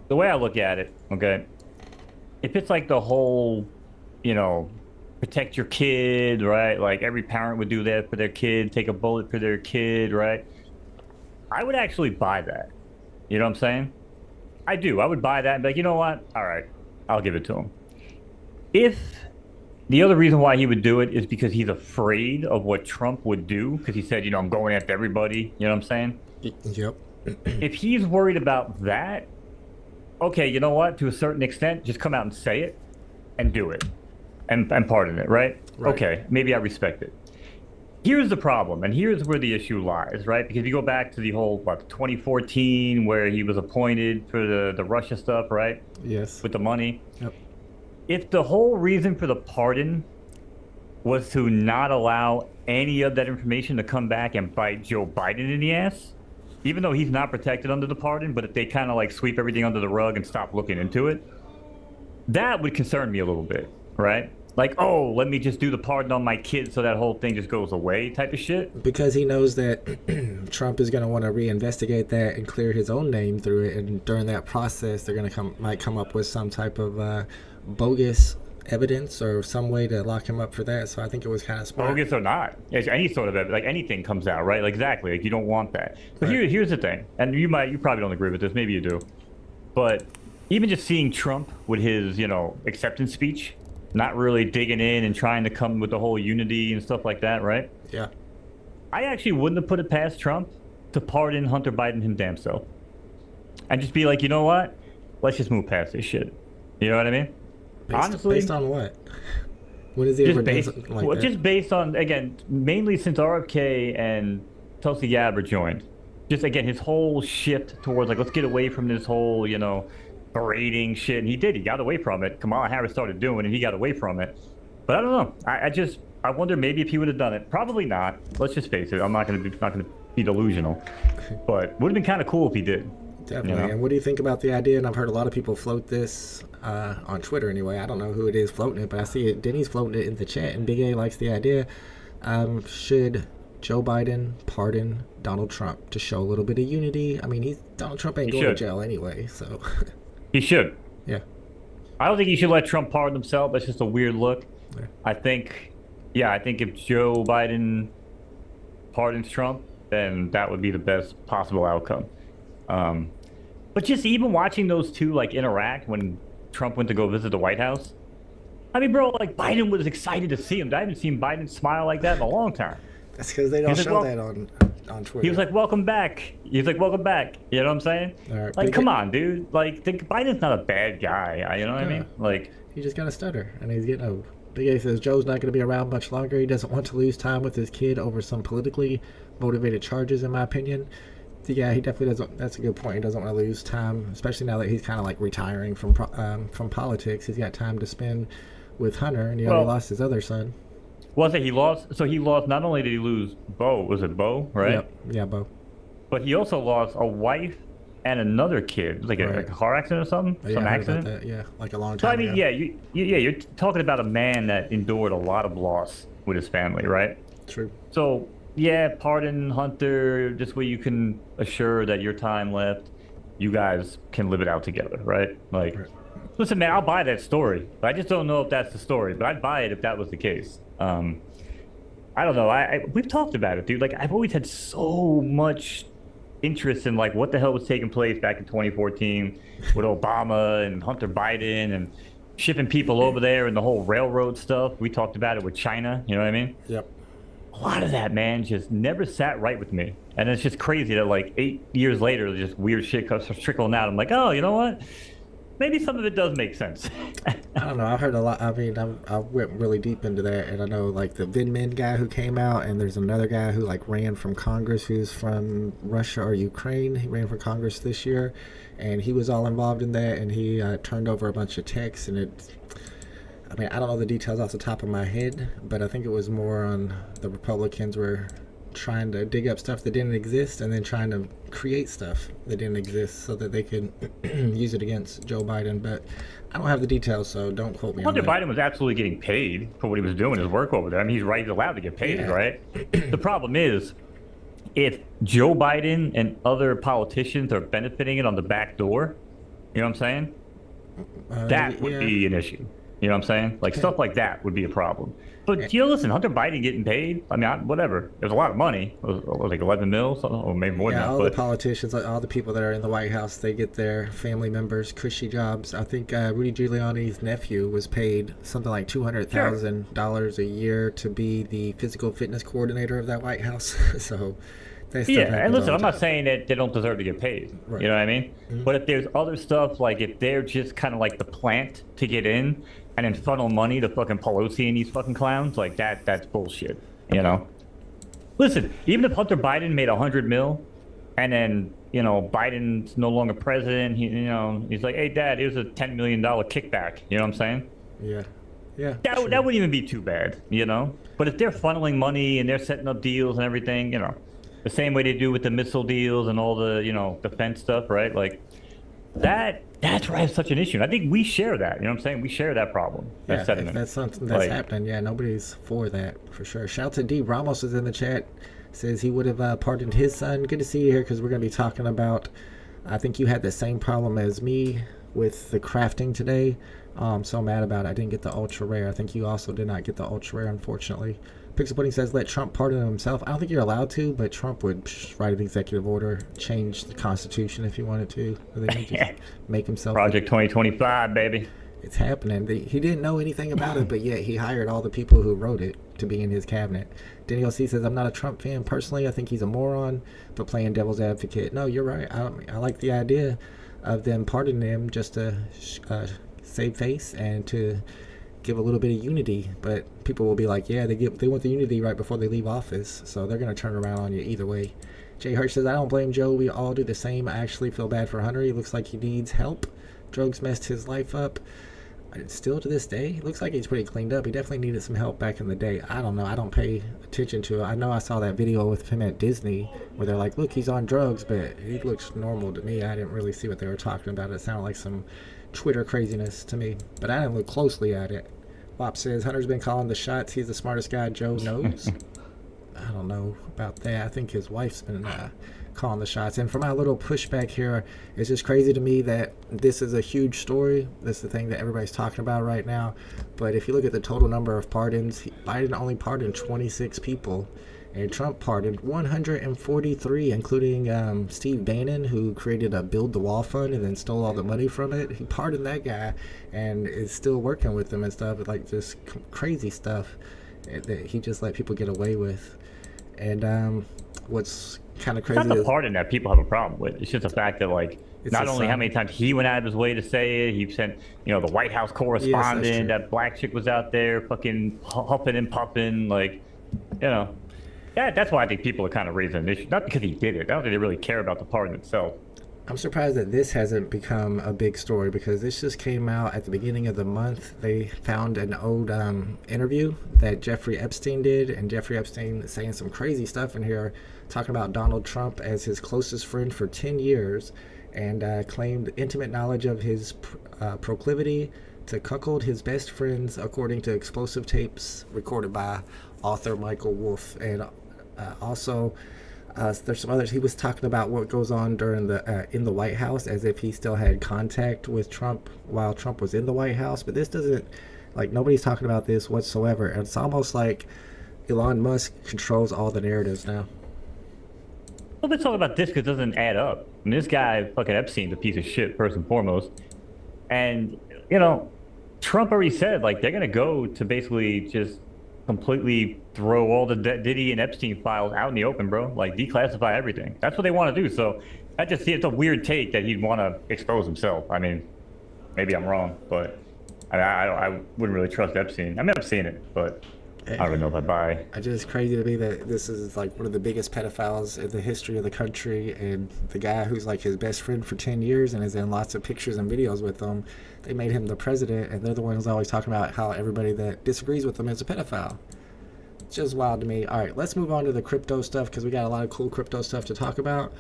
the way I look at it, okay, if it's like the whole, protect your kid, right? Like every parent would do that for their kid, take a bullet for their kid, right? I would actually buy that. You know what I'm saying? I do. I would buy that and be like, you know what? All right, I'll give it to him. If the other reason why he would do it is because he's afraid of what Trump would do, because he said, I'm going after everybody. You know what I'm saying? Yep. If he's worried about that, okay, you know what? To a certain extent, just come out and say it and do it and pardon it, right? Okay, maybe I respect it. Here's the problem, and here's where the issue lies, right? Because if you go back to the whole, 2014, where he was appointed for the Russia stuff, right? Yes. With the money. Yep. If the whole reason for the pardon was to not allow any of that information to come back and bite Joe Biden in the ass, even though he's not protected under the pardon, but if they kind of sweep everything under the rug and stop looking into it, that would concern me a little bit, right? Like, oh, let me just do the pardon on my kids so that whole thing just goes away type of shit. Because he knows that Trump is going to want to reinvestigate that and clear his own name through it. And during that process, they're going to might come up with some type of bogus evidence or some way to lock him up for that. So I think it was kind of smart. Bogus or not, any sort of evidence, anything comes out, right? Exactly. You don't want that. But here's the thing, and you probably don't agree with this. Maybe you do, but even just seeing Trump with his, acceptance speech, not really digging in and trying to come with the whole unity and stuff like that, right? Yeah. I actually wouldn't have put it past Trump to pardon Hunter Biden him damn self. And just be like, you know what? Let's just move past this shit. You know what I mean? Honestly. Based on what? What is he ever done something like that? Just based on, again, mainly since RFK and Tulsi Gabbard joined. Just, again, his whole shift towards, like, let's get away from this whole, berating shit. And he did. He got away from it. Kamala Harris started doing it, and he got away from it. But I don't know. I wonder maybe if he would have done it. Probably not. Let's just face it. I'm not gonna be delusional. But would have been kind of cool if he did. Definitely. And what do you think about the idea? And I've heard a lot of people float this on Twitter anyway. I don't know who it is floating it, but I see it. Denny's floating it in the chat, and Big A likes the idea. Should Joe Biden pardon Donald Trump to show a little bit of unity? I mean, Donald Trump ain't going to jail anyway, so. He should. Yeah. I don't think he should let Trump pardon himself. That's just a weird look. Yeah. I think if Joe Biden pardons Trump, then that would be the best possible outcome. But just even watching those two like interact when Trump went to go visit the White House, I mean, bro, like Biden was excited to see him. I haven't seen Biden smile like that in a long time. That's because they don't show that on Twitter. He was like, "Welcome back." He's like, "Welcome back." You know what I'm saying? Right, like, come on, dude. Like, Biden's not a bad guy. You know what I mean? Like, he just got a stutter, and he's getting old. Big A says Joe's not going to be around much longer. He doesn't want to lose time with his kid over some politically motivated charges, in my opinion. Yeah, he definitely doesn't. That's a good point. He doesn't want to lose time, especially now that he's kind of like retiring from politics. He's got time to spend with Hunter, and he already lost his other son. Well, he lost. So he lost. Not only did he lose Bo, was it Bo, right? Yep. Yeah, Bo. But he also lost a wife and another kid, like a car accident or something. Yeah, some I heard accident. about that. Yeah, like a long time. So I mean, ago. you're talking about a man that endured a lot of loss with his family, right? True. So yeah, pardon Hunter, just where you can assure that your time left, you guys can live it out together, right? Like, listen, man, I'll buy that story. But I just don't know if that's the story, but I'd buy it if that was the case. I don't know. We've talked about it, dude. Like, I've always had so much interest in like what the hell was taking place back in 2014 with Obama and Hunter Biden and shipping people over there and the whole railroad stuff. We talked about it with China. You know what I mean? Yep. A lot of that, man, just never sat right with me. And it's just crazy that like 8 years later, just weird shit comes trickling out. I'm like, oh, you know what? Maybe some of it does make sense. I don't know. I've heard a lot. I mean, I went really deep into that, and I know like the VinMin guy who came out, and there's another guy who like ran from Congress who's from Russia or Ukraine. He ran for Congress this year, and he was all involved in that, and he turned over a bunch of texts, and I mean, I don't know the details off the top of my head, but I think it was more on the Republicans were trying to dig up stuff that didn't exist and then trying to create stuff that didn't exist so that they could use it against Joe Biden. But I don't have the details, so don't quote me on that. Hunter Biden was absolutely getting paid for what he was doing, his work over there. I mean, he's allowed to get paid, right? The problem is, if Joe Biden and other politicians are benefiting it on the back door, you know what I'm saying? That would be an issue. You know what I'm saying? Like, stuff like that would be a problem. But, listen, Hunter Biden getting paid, I mean, whatever. There's a lot of money. It was like 11 mil, or maybe more than that. All the politicians, like all the people that are in the White House, they get their family members cushy jobs. I think Rudy Giuliani's nephew was paid something like $200,000 a year to be the physical fitness coordinator of that White House. So that's and listen, I'm not saying that they don't deserve to get paid. Right. You know what I mean? Mm-hmm. But if there's other stuff, like if they're just kind of like the plant to get in, and then funnel money to fucking Pelosi and these fucking clowns, like that's bullshit, you know? Listen, even if Hunter Biden made 100 mil, and then, Biden's no longer president, he's like, hey, Dad, here's a $10 million kickback, you know what I'm saying? Yeah. Yeah. That wouldn't even be too bad, But if they're funneling money and they're setting up deals and everything, the same way they do with the missile deals and all the, defense stuff, right? Like, that's where I have such an issue. And I think we share that. You know what I'm saying? We share that problem. If that's something that's happening, nobody's for that for sure. Shout to D. Ramos is in the chat. Says he would have pardoned his son. Good to see you here because we're going to be talking about. I think you had the same problem as me with the crafting today. I'm so mad about it. I didn't get the ultra rare. I think you also did not get the ultra rare, unfortunately. Pixel Pudding says, let Trump pardon himself. I don't think you're allowed to, but Trump would write an executive order, change the Constitution if he wanted to. Or then just make himself... Project 2025, baby. It's happening. He didn't know anything about it, but yet he hired all the people who wrote it to be in his cabinet. Daniel C. says, I'm not a Trump fan personally. I think he's a moron, but playing devil's advocate. No, you're right. I like the idea of them pardoning him just to save face and to give a little bit of unity, but people will be like, yeah, they want the unity right before they leave office, so they're going to turn around on you either way. Jay Hirsch says, I don't blame Joe. We all do the same. I actually feel bad for Hunter. He looks like he needs help. Drugs messed his life up. Still to this day, looks like he's pretty cleaned up. He definitely needed some help back in the day. I don't know. I don't pay attention to it. I know I saw that video with him at Disney where they're like, look, he's on drugs, but he looks normal to me. I didn't really see what they were talking about. It sounded like some Twitter craziness to me, but I didn't look closely at it. Wop says, Hunter's been calling the shots. He's the smartest guy Joe knows. I don't know about that. I think his wife's been calling the shots. And for my little pushback here, it's just crazy to me that this is a huge story. This is the thing that everybody's talking about right now. But if you look at the total number of pardons, Biden only pardoned 26 people. And Trump pardoned 143, including Steve Bannon, who created a Build the Wall fund and then stole all the money from it. He pardoned that guy and is still working with them and stuff, like just crazy stuff that he just let people get away with. And what's kind of crazy it's not the pardon that people have a problem with. It's just the fact that, like, not only how many times he went out of his way to say it, he sent, the White House correspondent, that black chick was out there fucking huffing and puffing, like, that's why I think people are kind of raising an issue. Not because he did it. I don't think they really care about the pardon itself. I'm surprised that this hasn't become a big story because this just came out at the beginning of the month. They found an old interview that Jeffrey Epstein did, and Jeffrey Epstein is saying some crazy stuff in here, talking about Donald Trump as his closest friend for 10 years, and claimed intimate knowledge of his proclivity to cuckold his best friends, according to explosive tapes recorded by author Michael Wolff. And also, there's some others. He was talking about what goes on during the in the White House, as if he still had contact with Trump while Trump was in the White House. But this doesn't, like, nobody's talking about this whatsoever. And it's almost like Elon Musk controls all the narratives now. Well, let's talk about this because it doesn't add up. I mean, this guy, fucking Epstein's a piece of shit, first and foremost. And, Trump already said, like, they're going to go to basically just completely throw all the Diddy and Epstein files out in the open, bro. Like, declassify everything. That's what they want to do. So I just see it's a weird take that he'd want to expose himself. I mean, maybe I'm wrong, but I wouldn't really trust Epstein. I mean, I've seen it, but I don't know if I buy. It's just crazy to me that this is like one of the biggest pedophiles in the history of the country, and the guy who's like his best friend for 10 years and is in lots of pictures and videos with them, they made him the president, and they're the ones always talking about how everybody that disagrees with them is a pedophile. It's just wild to me. All right, let's move on to the crypto stuff because we got a lot of cool crypto stuff to talk about.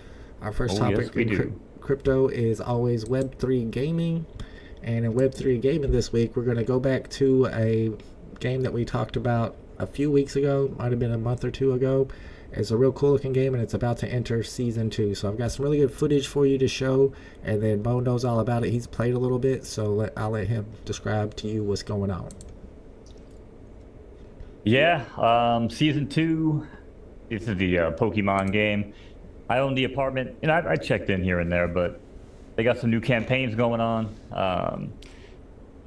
Our first topic in crypto is always Web3 gaming. And in Web3 gaming this week, we're going to go back to a game that we talked about a few weeks ago, might have been a month or two ago. It's a real cool looking game, and it's about to enter season 2. So I've got some really good footage for you to show, and then Mo knows all about it. He's played a little bit, so I'll let him describe to you what's going on. Yeah, season 2. This is the Pokemon game. I own the apartment, and I checked in here and there, but they got some new campaigns going on.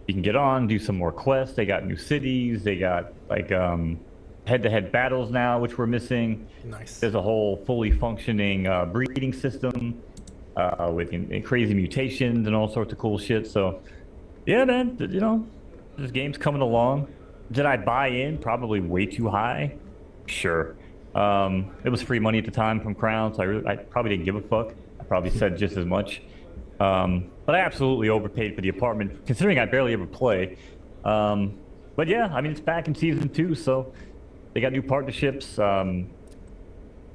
You can get on, do some more quests. They got new cities. They got like head-to-head battles now, which we're missing. Nice. There's a whole fully functioning breeding system with crazy mutations and all sorts of cool shit. So, yeah, man, this game's coming along. Did I buy in? Probably way too high. Sure. It was free money at the time from Crown, so I probably didn't give a fuck. I probably said just as much. But I absolutely overpaid for the apartment, considering I barely ever play. But yeah, I mean, it's back in season 2, so they got new partnerships.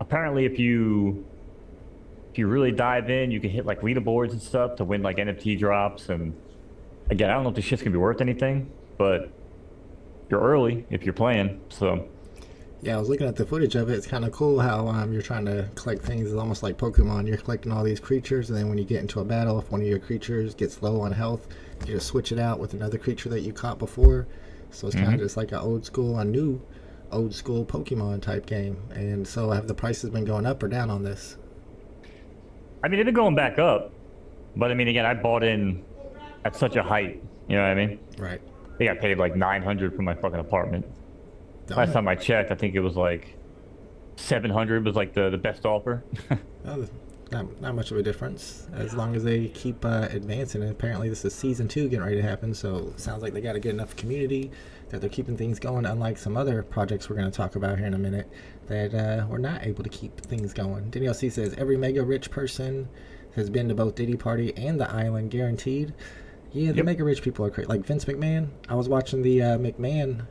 Apparently, if you really dive in, you can hit like leaderboards and stuff to win like NFT drops. And again, I don't know if this shit's gonna be worth anything, but you're early if you're playing, so. Yeah, I was looking at the footage of it. It's kind of cool how you're trying to collect things. It's almost like Pokemon. You're collecting all these creatures, and then when you get into a battle, if one of your creatures gets low on health, you just switch it out with another creature that you caught before. So it's kind of just like an old school, a new old school Pokemon type game. And so have the prices been going up or down on this? I mean, they've been going back up, but I mean, again, I bought in at such a height. You know what I mean? Right. I think I paid like $900 for my fucking apartment. Last time I checked, I think it was like $700 was like the best offer. Well, not much of a difference as long as they keep advancing. And apparently this is season 2 getting ready to happen, so it sounds like they got a good enough community that they're keeping things going, unlike some other projects we're going to talk about here in a minute that we're not able to keep things going. Danielle C says every mega rich person has been to both Diddy Party and the island, guaranteed. Yeah, the mega rich people are crazy. Like Vince McMahon. I was watching the McMahon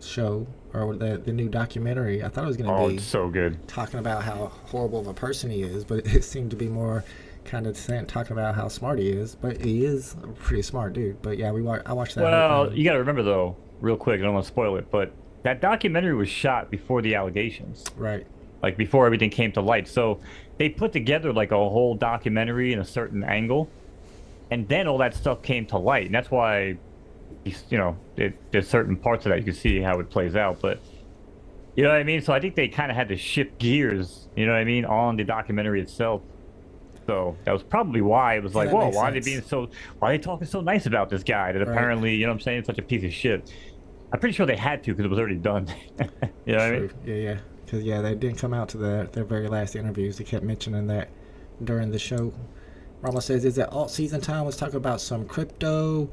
show, or the new documentary. I thought it was going to be it's so good, talking about how horrible of a person he is, but it seemed to be more kind of talking about how smart he is. But he is a pretty smart dude. But yeah, I watched that. Well, you got to remember though, real quick, I don't want to spoil it, but that documentary was shot before the allegations. Right. Like before everything came to light. So they put together like a whole documentary in a certain angle, and then all that stuff came to light, and that's why, you know, there's certain parts of that you can see how it plays out. But you know what I mean? So I think they kind of had to shift gears, you know what I mean, on the documentary itself. So that was probably why it was like, whoa, why are they talking so nice about this guy that apparently, you know what I'm saying, such a piece of shit. I'm pretty sure they had to because it was already done. You know what I mean? Yeah. Because, they didn't come out to their very last interviews. They kept mentioning that during the show. Rama says, is it alt season time? Let's talk about some crypto.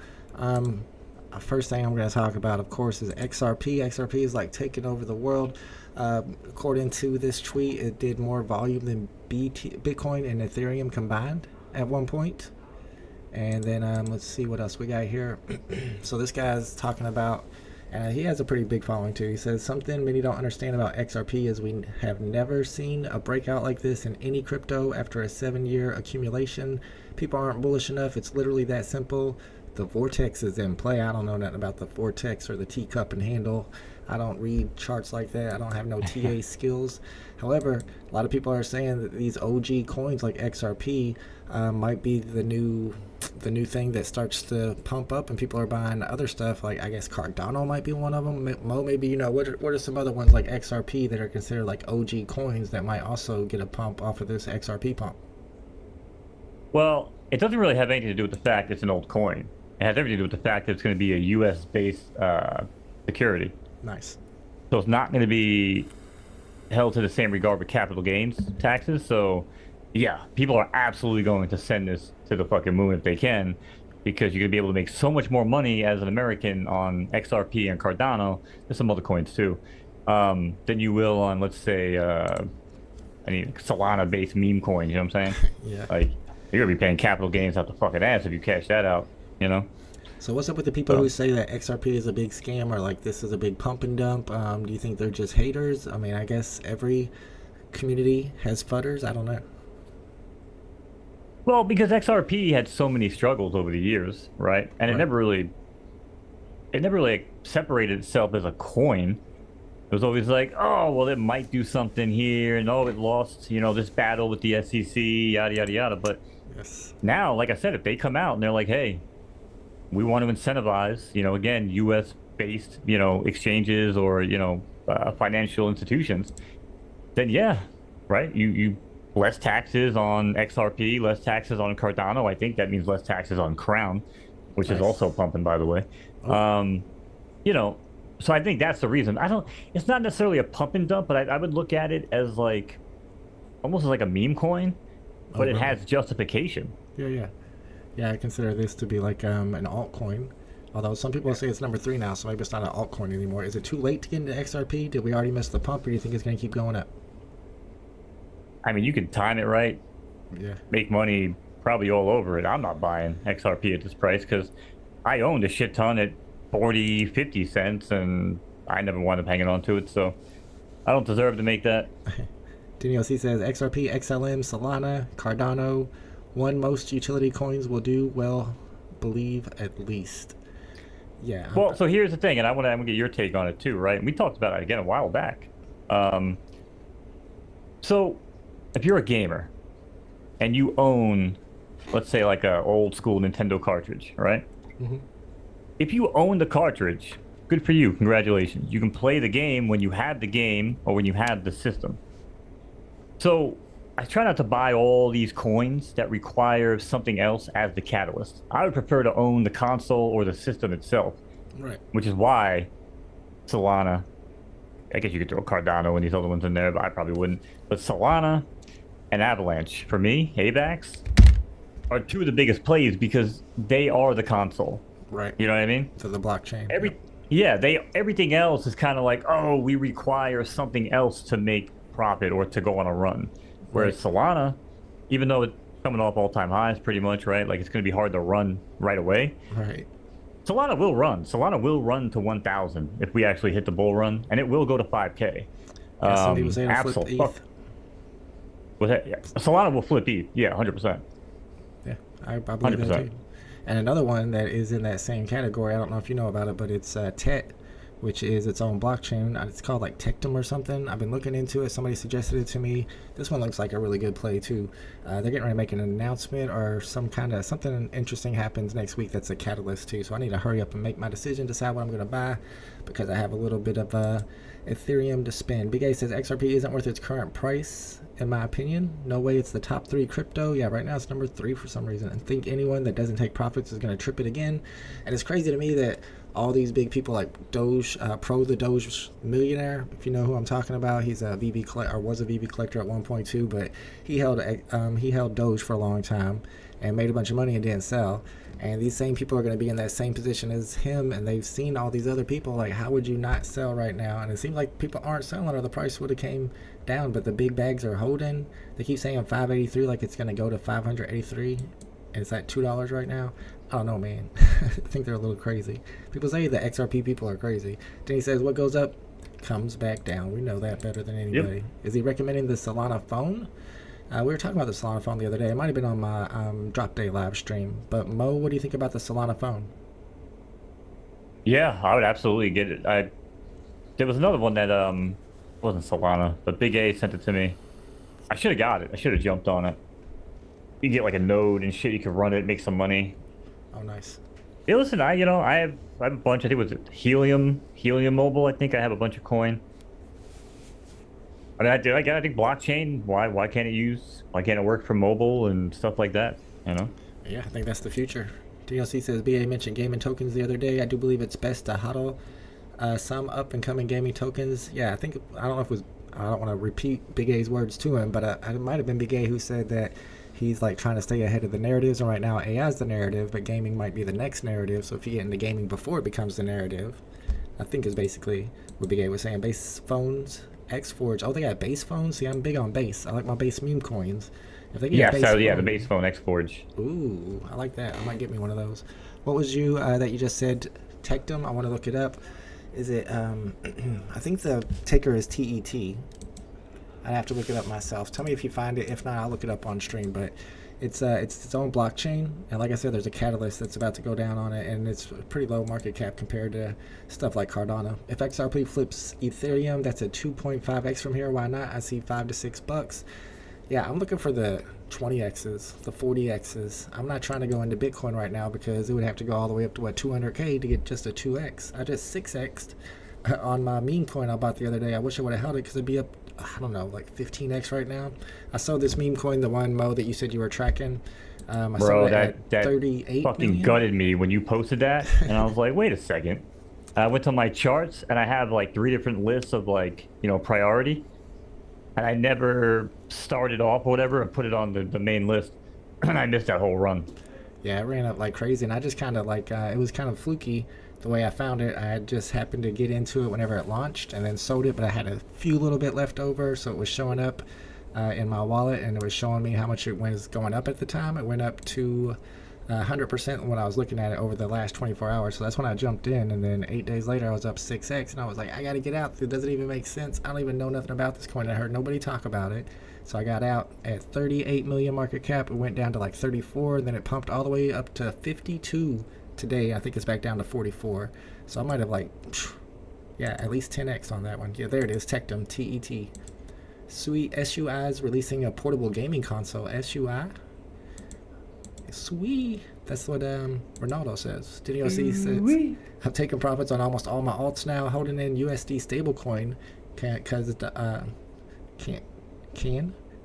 First thing I'm going to talk about, of course, is XRP. XRP is like taking over the world. According to this tweet, it did more volume than Bitcoin and Ethereum combined at one point. And then let's see what else we got here. So this guy's talking about, and he has a pretty big following too. He says, something many don't understand about XRP is we have never seen a breakout like this in any crypto after a 7-year accumulation. People aren't bullish enough. It's literally that simple. The vortex is in play. I don't know nothing about the vortex or the teacup and handle. I don't read charts like that. I don't have no TA skills. However, a lot of people are saying that these OG coins like XRP might be the new thing that starts to pump up, and people are buying other stuff. Like, I guess Cardano might be one of them. Mo, maybe what are some other ones like XRP that are considered like OG coins that might also get a pump off of this XRP pump? Well, it doesn't really have anything to do with the fact it's an old coin. It has everything to do with the fact that it's going to be a U.S.-based security. Nice. So it's not going to be held to the same regard with capital gains taxes. So, yeah, people are absolutely going to send this to the fucking moon if they can, because you're going to be able to make so much more money as an American on XRP and Cardano, there's some other coins too, than you will on, let's say, Solana-based meme coins, you know what I'm saying? Yeah. Like, you're going to be paying capital gains out the fucking ass if you cash that out, you know? So what's up with the people who say that XRP is a big scam, or like this is a big pump and dump? Do you think they're just haters? I mean, I guess every community has fudders. I don't know. Well, because XRP had so many struggles over the years, right? And it never really separated itself as a coin. It was always like, oh, well, it might do something here, and oh, it lost, this battle with the SEC, yada, yada, yada. But now, like I said, if they come out and they're like, hey, we want to incentivize, again, U.S.-based, exchanges or, financial institutions, then yeah, right? You less taxes on XRP, less taxes on Cardano. I think that means less taxes on Crown, which is also pumping, by the way. So I think that's the reason. It's not necessarily a pump and dump, but I would look at it as like, almost like a meme coin, but it has justification. Yeah, I consider this to be like an altcoin. Although some people say it's number 3 now, so maybe it's not an altcoin anymore. Is it too late to get into XRP? Did we already miss the pump, or do you think it's going to keep going up? I mean, you can time it right. Yeah. Make money probably all over it. I'm not buying XRP at this price because I owned a shit ton at 40, 50 cents, and I never wound up hanging on to it, so I don't deserve to make that. Daniel C says XRP, XLM, Solana, Cardano, one most utility coins will do well, believe at least. Yeah. Well, so here's the thing, and I'm gonna get your take on it too, right? And we talked about it again a while back. So if you're a gamer and you own, let's say, like a old school Nintendo cartridge, right? Mm-hmm. If you own the cartridge Good for you. Congratulations. You can play the game when you had the game or when you had the system. So I try not to buy all these coins that require something else as the catalyst. I would prefer to own the console or the system itself. Right. Which is why Solana, I guess you could throw Cardano and these other ones in there, but I probably wouldn't. But Solana and Avalanche, for me, AVAX, are two of the biggest plays because they are the console. Right. You know what I mean? For the blockchain. Everything else is kind of like, oh, we require something else to make profit or to go on a run. Whereas Solana, even though it's coming off all-time highs pretty much, right? Like it's going to be hard to run right away. Right. Solana will run. Solana will run to 1,000 if we actually hit the bull run, and it will go to 5K. Somebody was able to flip ETH. Was that? Yeah. Solana will flip ETH. Yeah, 100%. Yeah, I believe 100%. That too. And another one that is in that same category, I don't know if you know about it, but it's TET, which is its own blockchain. It's called like Tectum or something. I've been looking into it. Somebody suggested it to me. This one looks like a really good play too. They're getting ready to make an announcement or something interesting happens next week that's a catalyst too. So I need to hurry up and make my decision, decide what I'm going to buy because I have a little bit of Ethereum to spend. Big A says XRP isn't worth its current price, in my opinion. No way it's the top 3 crypto. Yeah, right now it's number 3 for some reason. And think anyone that doesn't take profits is going to trip it again. And it's crazy to me that all these big people like Doge, Pro the Doge millionaire, if you know who I'm talking about, he's a VeVe collector, or was a VeVe collector at 1.2, but he held Doge for a long time and made a bunch of money and didn't sell. And these same people are going to be in that same position as him, and they've seen all these other people. Like, how would you not sell right now? And it seems like people aren't selling, or the price would have came down. But the big bags are holding. They keep saying 583, like it's going to go to 583, and it's at $2 right now. I don't know, man. I think they're a little crazy. People say the XRP people are crazy. Then he says, what goes up comes back down. We know that better than anybody. Yep. Is he recommending the Solana phone? We were talking about the Solana phone the other day. It might have been on my Drop Day live stream. But Mo, what do you think about the Solana phone? Yeah, I would absolutely get it. There was another one that wasn't Solana, but Big A sent it to me. I should have got it. I should have jumped on it. You get like a node and shit. You can run it, make some money. Oh, nice. Yeah, listen, I have a bunch. I think it was Helium Mobile. I think I have a bunch of coin. I mean, I think blockchain. Why can't it work for mobile and stuff like that? You know? Yeah, I think that's the future. DLC says BA mentioned gaming tokens the other day. I do believe it's best to hodl some up and coming gaming tokens. Yeah, I don't know if it was. I don't want to repeat Big A's words to him, but it might have been Big A who said that he's like trying to stay ahead of the narratives, and right now AI is the narrative, but gaming might be the next narrative. So if you get into gaming before it becomes the narrative, I think is basically what Big A was saying. Base phones. Xforge. Oh, they got base phones? See, I'm big on base. I like my base meme coins. If they get the base phone Xforge. Ooh, I like that. I might get me one of those. What was you that you just said? Tectum? I want to look it up. Is it, I think the ticker is TET. I'd have to look it up myself. Tell me if you find it. If not, I'll look it up on stream. But it's its own blockchain, and like I said, there's a catalyst that's about to go down on it, and it's a pretty low market cap compared to stuff like Cardano. If XRP flips Ethereum, that's a 2.5x from here. Why not? I see $5 to $6. Yeah, I'm looking for the 20x's, the 40x's. I'm not trying to go into Bitcoin right now because it would have to go all the way up to what, 200k to get just a 2x. I just 6x'd on my meme coin I bought the other day. I wish I would have held it because it'd be up, I don't know, like 15x right now. I saw this meme coin, the one, Mo, that you said you were tracking. Bro, that 38 fucking million. Gutted me when you posted that, and I was like, wait a second. I went to my charts, and I have like 3 different lists of like, priority, and I never started off or whatever and put it on the main list, and I missed that whole run. Yeah, it ran up like crazy, and I just kind of like, it was kind of fluky the way I found it. I just happened to get into it whenever it launched and then sold it, but I had a few little bit left over, so it was showing up in my wallet, and it was showing me how much it was going up at the time. It went up to 100% when I was looking at it over the last 24 hours, so that's when I jumped in, and then 8 days later I was up 6x, and I was like, I gotta get out. It doesn't even make sense. I don't even know nothing about this coin. I heard nobody talk about it, so I got out at 38 million market cap. It went down to like 34, and then it pumped all the way up to 52 today. I think it's back down to 44, so I might have like, yeah, at least 10x on that one. Yeah, there it is, Tectum, TET. Sweet. SUI is releasing a portable gaming console. SUI? Sweet. That's what Ronaldo says. DDOC says, I'm taking profits on almost all my alts now, holding in USD stablecoin because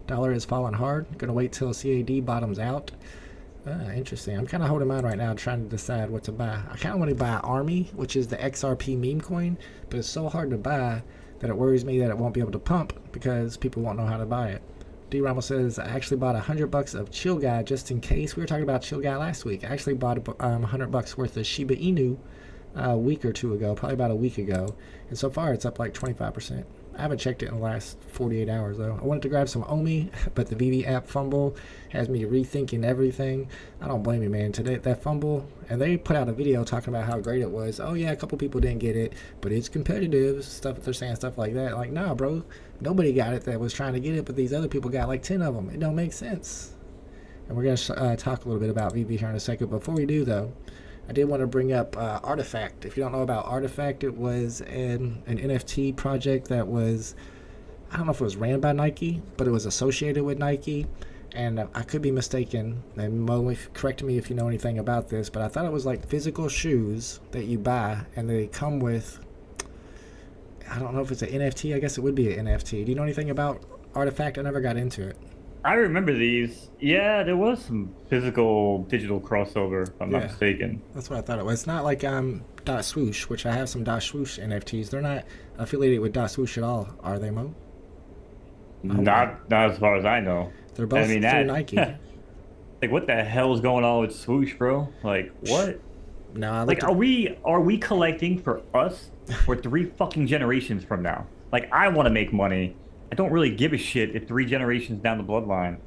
dollar has fallen hard. Gonna wait till CAD bottoms out. Interesting. I'm kind of holding mine right now, trying to decide what to buy. I kind of want to buy Army, which is the XRP meme coin, but it's so hard to buy that it worries me that it won't be able to pump because people won't know how to buy it. D. Ramos says, I actually bought $100 of Chill Guy just in case. We were talking about Chill Guy last week. I actually bought $100 worth of Shiba Inu a week or two ago, probably about a week ago. And so far, it's up like 25%. I haven't checked it in the last 48 hours, though. I wanted to grab some Omi, but the VeVe app fumble has me rethinking everything. I don't blame you, man. Today, that fumble, and they put out a video talking about how great it was. Oh, yeah, a couple people didn't get it, but it's competitive. They're saying stuff like that. Like, nah, bro. Nobody got it that was trying to get it, but these other people got like 10 of them. It don't make sense. And we're going to talk a little bit about VeVe here in a second. Before we do, though, I did want to bring up Artifact. If you don't know about Artifact, it was an NFT project that was, I don't know if it was ran by Nike, but it was associated with Nike. And I could be mistaken, and Mo, correct me if you know anything about this, but I thought it was like physical shoes that you buy, and they come with, I don't know if it's an NFT. I guess it would be an NFT. Do you know anything about Artifact? I never got into it. I remember these. Yeah, there was some physical digital crossover, if I'm not mistaken. That's what I thought it was. It's not like Dot Swoosh, which I have some Dot Swoosh NFTs. They're not affiliated with Dot Swoosh at all, are they, Mo? Not as far as I know. They're both through Nike. Like, what the hell is going on with Swoosh, bro? Like, what? No, like, are we collecting for us for 3 fucking generations from now? Like, I want to make money. I don't really give a shit if 3 generations down the bloodline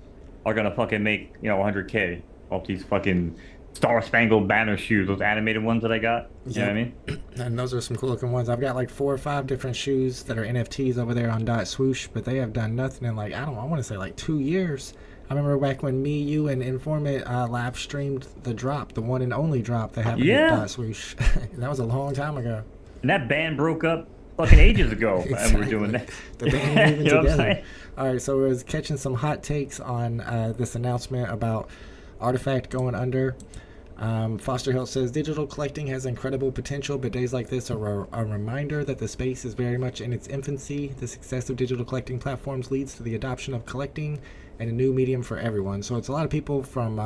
are gonna fucking make, 100K off these fucking Star Spangled Banner shoes, those animated ones that I got. You know what I mean? And those are some cool looking ones. I've got like 4 or 5 different shoes that are NFTs over there on Dot Swoosh, but they have done nothing in like, I want to say like 2 years. I remember back when me, you, and Informant live streamed the drop, the one and only drop that happened at Dot Swoosh. That was a long time ago. And that band broke up fucking ages ago. Exactly. And we're doing that. The band ain't even together. All right, so we was catching some hot takes on this announcement about Artifact going under. Foster Hill says, digital collecting has incredible potential, but days like this are a reminder that the space is very much in its infancy. The success of digital collecting platforms leads to the adoption of collecting and a new medium for everyone. So it's a lot of people from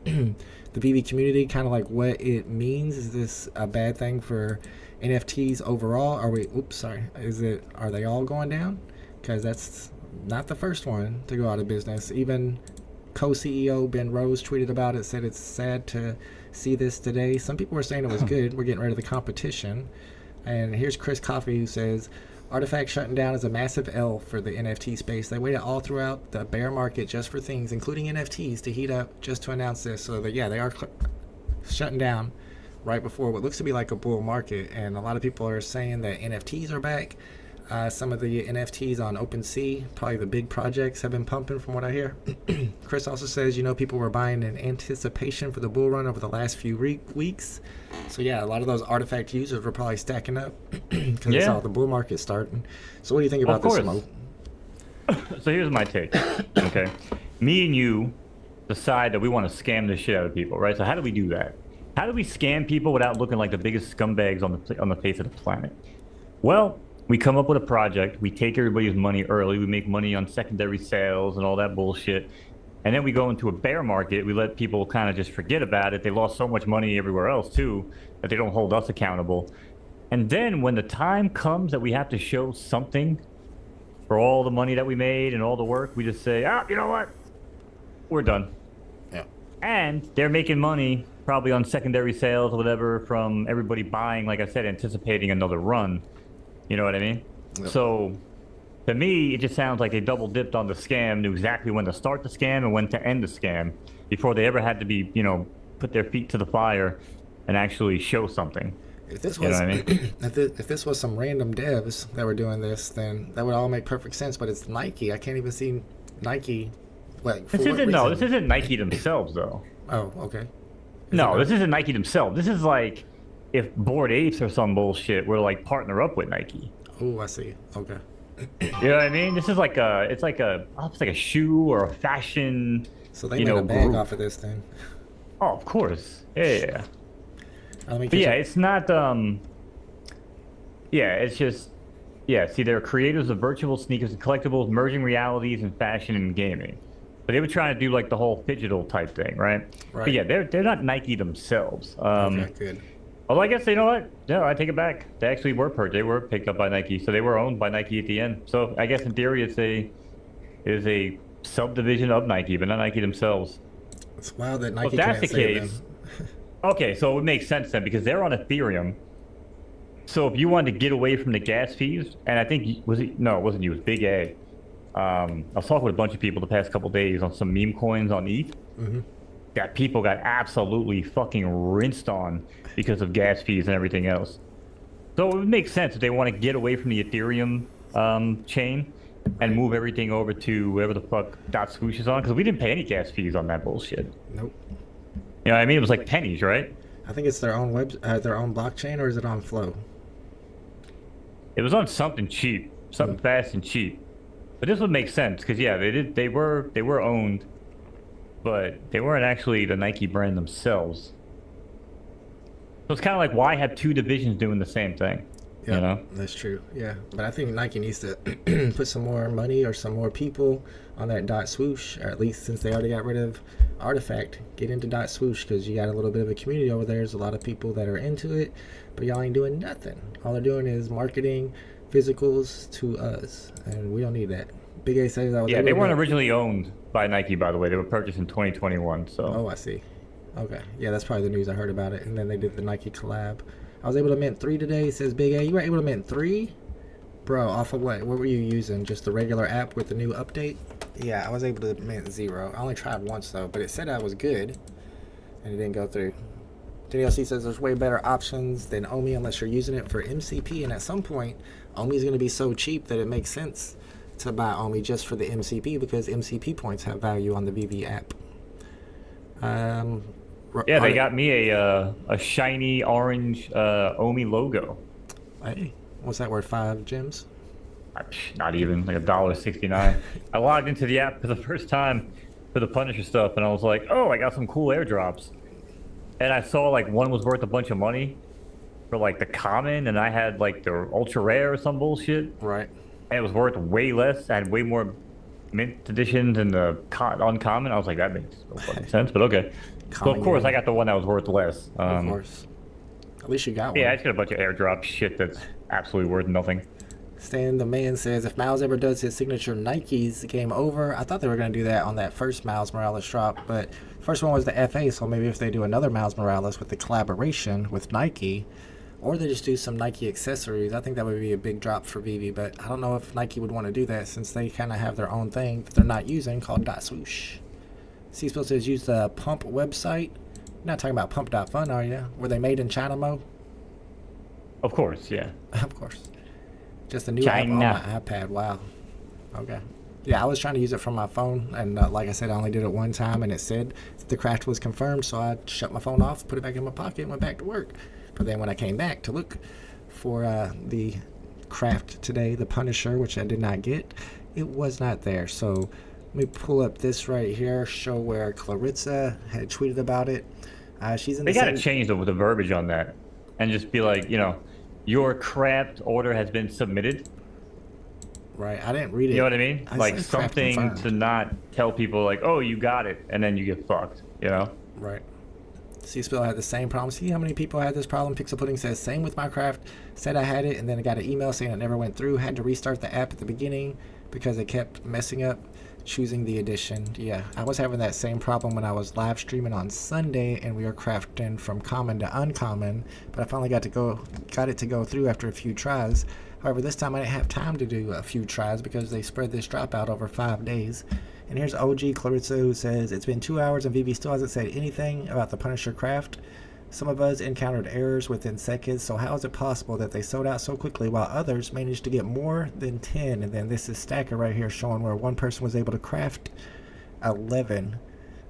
the VeVe community, kind of like what it means. Is this a bad thing for NFTs overall? Are they all going down? Because that's not the first one to go out of business. Even co-CEO Ben Rose tweeted about it, said it's sad to see this today. Some people were saying it was good. We're getting rid of the competition. And here's Chris Coffey, who says, Artifact shutting down is a massive L for the NFT space. They waited all throughout the bear market just for things, including NFTs, to heat up just to announce this. So that, they are shutting down right before what looks to be like a bull market. And a lot of people are saying that NFTs are back. Some of the NFTs on OpenSea, probably the big projects, have been pumping from what I hear. Chris also says, people were buying in anticipation for the bull run over the last few weeks. So a lot of those Artifact users were probably stacking up because they saw the bull market starting. So what do you think about this, Mo? So here's my take. Okay, me and you decide that we want to scam the shit out of people, right? So how do we do that? How do we scam people without looking like the biggest scumbags on the face of the planet? Well, we come up with a project, we take everybody's money early, we make money on secondary sales and all that bullshit, and then we go into a bear market, we let people kind of just forget about it. They lost so much money everywhere else too, that they don't hold us accountable. And then when the time comes that we have to show something for all the money that we made and all the work, we just say, you know what? We're done. Yeah. And they're making money probably on secondary sales or whatever from everybody buying, like I said, anticipating another run. You know what I mean? Yep. So, to me, it just sounds like they double dipped on the scam, knew exactly when to start the scam and when to end the scam before they ever had to be, put their feet to the fire and actually show something. If this was, if this was some random devs that were doing this, then that would all make perfect sense. But it's Nike. I can't even see Nike. This isn't Nike themselves, though. Oh, okay. This isn't Nike themselves. This is like if Bored Apes or some bullshit were like partner up with Nike. Oh, I see. Okay. You know what I mean? This is like it's like a shoe or a fashion. So they made a bag off of this thing. Oh, of course. Yeah. Let me But yeah, it's not. Yeah, it's just. Yeah, see, they're creators of virtual sneakers and collectibles, merging realities and fashion and gaming. But they were trying to do like the whole digital type thing, right? Right. But yeah, they're not Nike themselves. Okay, good. Well, I guess you know what? No, I take it back. They actually were They were picked up by Nike, so they were owned by Nike at the end. So I guess in theory, it is a subdivision of Nike, but not Nike themselves. It's wild that Nike Well, if that's can't the save case, them. okay, so it would make sense then because they're on Ethereum. So if you wanted to get away from the gas fees, and I think it wasn't you, it was Big A. I was talking with a bunch of people the past couple days on some meme coins on ETH. Mm-hmm. That people got absolutely fucking rinsed on because of gas fees and everything else. So it would make sense if they want to get away from the Ethereum chain and move everything over to whatever the fuck .swoosh is on, because we didn't pay any gas fees on that bullshit. Nope. You know what I mean? It was like pennies, right? I think it's their own their own blockchain, or is it on Flow? It was on something cheap, something fast and cheap. But this would make sense because yeah, they were owned, but they weren't actually the Nike brand themselves. So it's kind of like, why have two divisions doing the same thing? Yeah, you know? That's true. Yeah, but I think Nike needs to put some more money or some more people on that .swoosh, or at least since they already got rid of Artifact, get into .swoosh, because you got a little bit of a community over there. There's a lot of people that are into it, but y'all ain't doing nothing. All they're doing is marketing physicals to us, and we don't need that. Big A says I was. Yeah, they weren't originally owned by Nike, by the way. They were purchased in 2021. So. Oh, I see. Okay, yeah, that's probably the news I heard about it. And then they did the Nike collab. I was able to mint 3 today, says Big A. You were able to mint 3? Bro, off of what? What were you using? Just the regular app with the new update? Yeah, I was able to mint 0. I only tried once, though, but it said I was good, and it didn't go through. DLC says there's way better options than Omi unless you're using it for MCP, and at some point, Omi is going to be so cheap that it makes sense to buy Omi just for the MCP, because MCP points have value on the VeVe app. Yeah, they got me a shiny orange Omi logo. Hey, what's that worth? 5 gems? Not even, like $1.69. I logged into the app for the first time for the Punisher stuff, and I was like, oh, I got some cool airdrops. And I saw like one was worth a bunch of money for like the common, and I had like the ultra rare or some bullshit. Right. And it was worth way less. I had way more mint editions than the uncommon. I was like, that makes no fucking sense, but okay. So of course I got the one that was worth less. Of course. At least you got one. Yeah, I just got a bunch of airdrop shit that's absolutely worth nothing. Stan the Man says, if Miles ever does his signature Nikes, game over. I thought they were going to do that on that first Miles Morales drop, but first one was the FA, so maybe if they do another Miles Morales with the collaboration with Nike, or they just do some Nike accessories, I think that would be a big drop for VeVe, but I don't know if Nike would want to do that since they kind of have their own thing that they're not using called .swoosh. C-Spill says, use the Pump website. You're not talking about Pump.fun, are you? Were they made in China, Mo? Of course, yeah. Of course. Just a new app on my iPad. Wow. Okay. Yeah, I was trying to use it from my phone, and like I said, I only did it one time, and it said the craft was confirmed, so I shut my phone off, put it back in my pocket, and went back to work. But then when I came back to look for the craft today, the Punisher, which I did not get, it was not there. So let me pull up this right here, show where Clarissa had tweeted about it. She's in They got to change the verbiage on that and just be like, you know, your craft order has been submitted. Right, I didn't read it. You know what I mean? Like something confirmed. to not tell people like, oh, you got it, and then you get fucked, you know? Right. C-Spill had the same problem. See how many people had this problem? Pixel Pudding says, same with my craft. Said I had it, and then I got an email saying it never went through. Had to restart the app at the beginning because it kept messing up choosing the edition. Yeah, I was having that same problem when I was live streaming on Sunday, and we were crafting from common to uncommon, but I finally got it to go through after a few tries. However, this time I didn't have time to do a few tries because they spread this drop out over 5 days. And here's OG Clarissa, who says, it's been 2 hours and VeVe still hasn't said anything about the Punisher craft. Some of us encountered errors within seconds, so how is it possible that they sold out so quickly while others managed to get more than 10? And then this is Stacker right here showing where one person was able to craft 11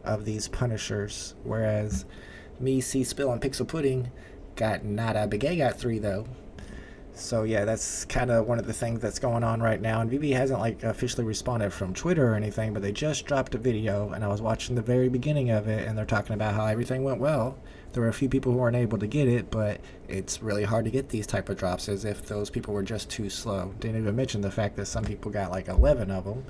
of these Punishers, whereas me, C-Spill, and Pixel Pudding got nada. Big A got 3 though. So yeah, that's kind of one of the things that's going on right now. And VeVe hasn't like officially responded from Twitter or anything, but they just dropped a video, and I was watching the very beginning of it, and they're talking about how everything went well. There were a few people who weren't able to get it, but it's really hard to get these type of drops, as if those people were just too slow. Didn't even mention the fact that some people got like 11 of them.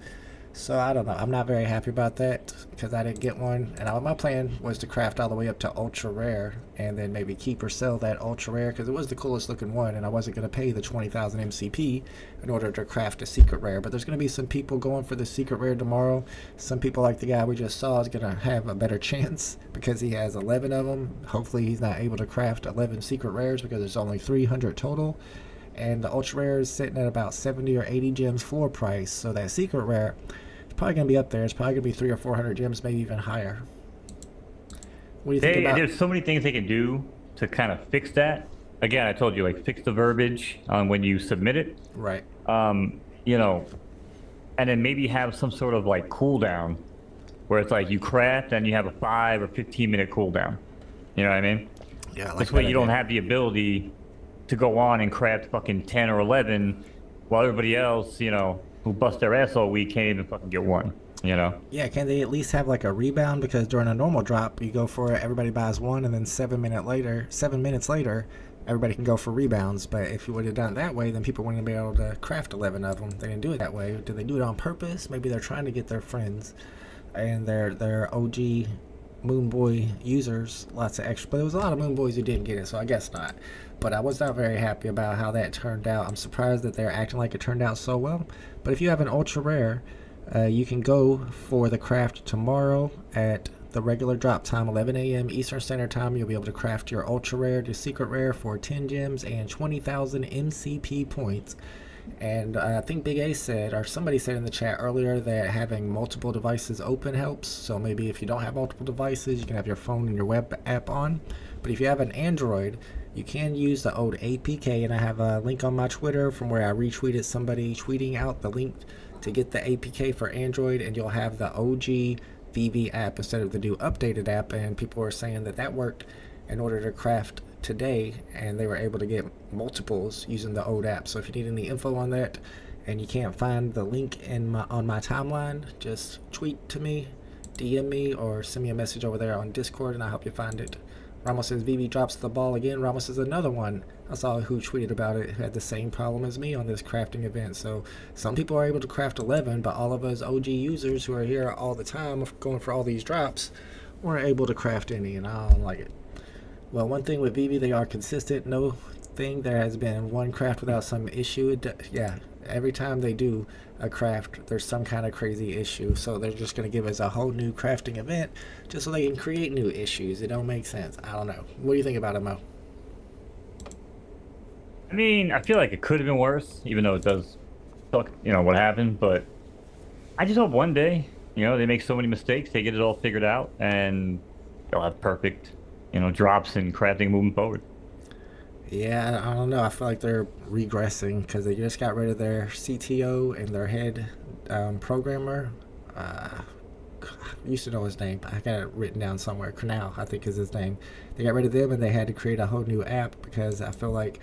So I don't know. I'm not very happy about that because I didn't get one. And my plan was to craft all the way up to ultra rare and then maybe keep or sell that ultra rare because it was the coolest looking one, and I wasn't going to pay the 20,000 MCP in order to craft a secret rare. But there's going to be some people going for the secret rare tomorrow. Some people like the guy we just saw is going to have a better chance because he has 11 of them. Hopefully he's not able to craft 11 secret rares because there's only 300 total. And the ultra rare is sitting at about 70 or 80 gems floor price. So that secret rare is probably going to be up there. It's probably going to be 300 or 400 gems, maybe even higher. What do you think about? There's so many things they can do to kind of fix that. Again, I told you, like, fix the verbiage on when you submit it. Right. You know, and then maybe have some sort of like cooldown where it's like you craft and you have a 5 or 15 minute cooldown. You know what I mean? Yeah. This way you don't have the ability to go on and craft fucking 10 or 11 while everybody else, you know, who bust their ass all week can't even fucking get one, you know? Yeah, can they at least have like a rebound? Because during a normal drop, you go for it, everybody buys one, and then 7 minutes later, everybody can go for rebounds. But if you would have done it that way, then people wouldn't be able to craft 11 of them. They didn't do it that way. Did they do it on purpose? Maybe they're trying to get their friends and their OG Moonboy users lots of extra. But there was a lot of Moonboys who didn't get it, so I guess not. But I was not very happy about how that turned out. I'm surprised that they're acting like it turned out so well. But if you have an ultra rare, you can go for the craft tomorrow at the regular drop time, 11 a.m. Eastern Standard Time. You'll be able to craft your ultra rare to secret rare for 10 gems and 20,000 MCP points. And I think Big A said, or somebody said in the chat earlier, that having multiple devices open helps. So maybe if you don't have multiple devices, you can have your phone and your web app on. But if you have an Android, you can use the old APK, and I have a link on my Twitter from where I retweeted somebody tweeting out the link to get the APK for Android, and you'll have the OG VeVe app instead of the new updated app. And people were saying that that worked in order to craft today, and they were able to get multiples using the old app. So if you need any info on that and you can't find the link on my timeline, just tweet to me, DM me, or send me a message over there on Discord and I'll help you find it. Ramos says VeVe drops the ball again. Ramos is another one I saw who tweeted about it, who had the same problem as me on this crafting event. So some people are able to craft 11, but all of us OG users who are here all the time going for all these drops weren't able to craft any, and I don't like it. Well, one thing with VeVe, they are consistent. No thing there has been one craft without some issue. Yeah, every time they do a craft, there's some kind of crazy issue. So they're just going to give us a whole new crafting event just so they can create new issues. It don't make sense. I don't know. What do you think about it, Mo? I mean, I feel like it could have been worse, even though it does suck, you know, what happened. But I just hope one day, you know, they make so many mistakes, they get it all figured out, and they'll have perfect, you know, drops and crafting moving forward. Yeah, I don't know. I feel like they're regressing because they just got rid of their CTO and their head programmer. I used to know his name. I got it written down somewhere. Canal, I think is his name. They got rid of them and they had to create a whole new app because I feel like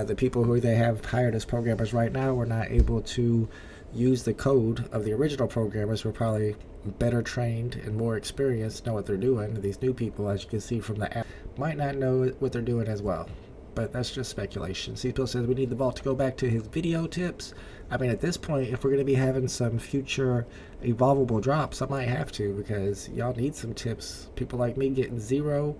the people who they have hired as programmers right now were not able to use the code of the original programmers who are probably better trained and more experienced, know what they're doing. These new people, as you can see from the app, might not know what they're doing as well. But that's just speculation. Cpil says we need the vault to go back to his video tips. I mean, at this point, if we're going to be having some future evolvable drops, I might have to, because y'all need some tips. People like me getting 0.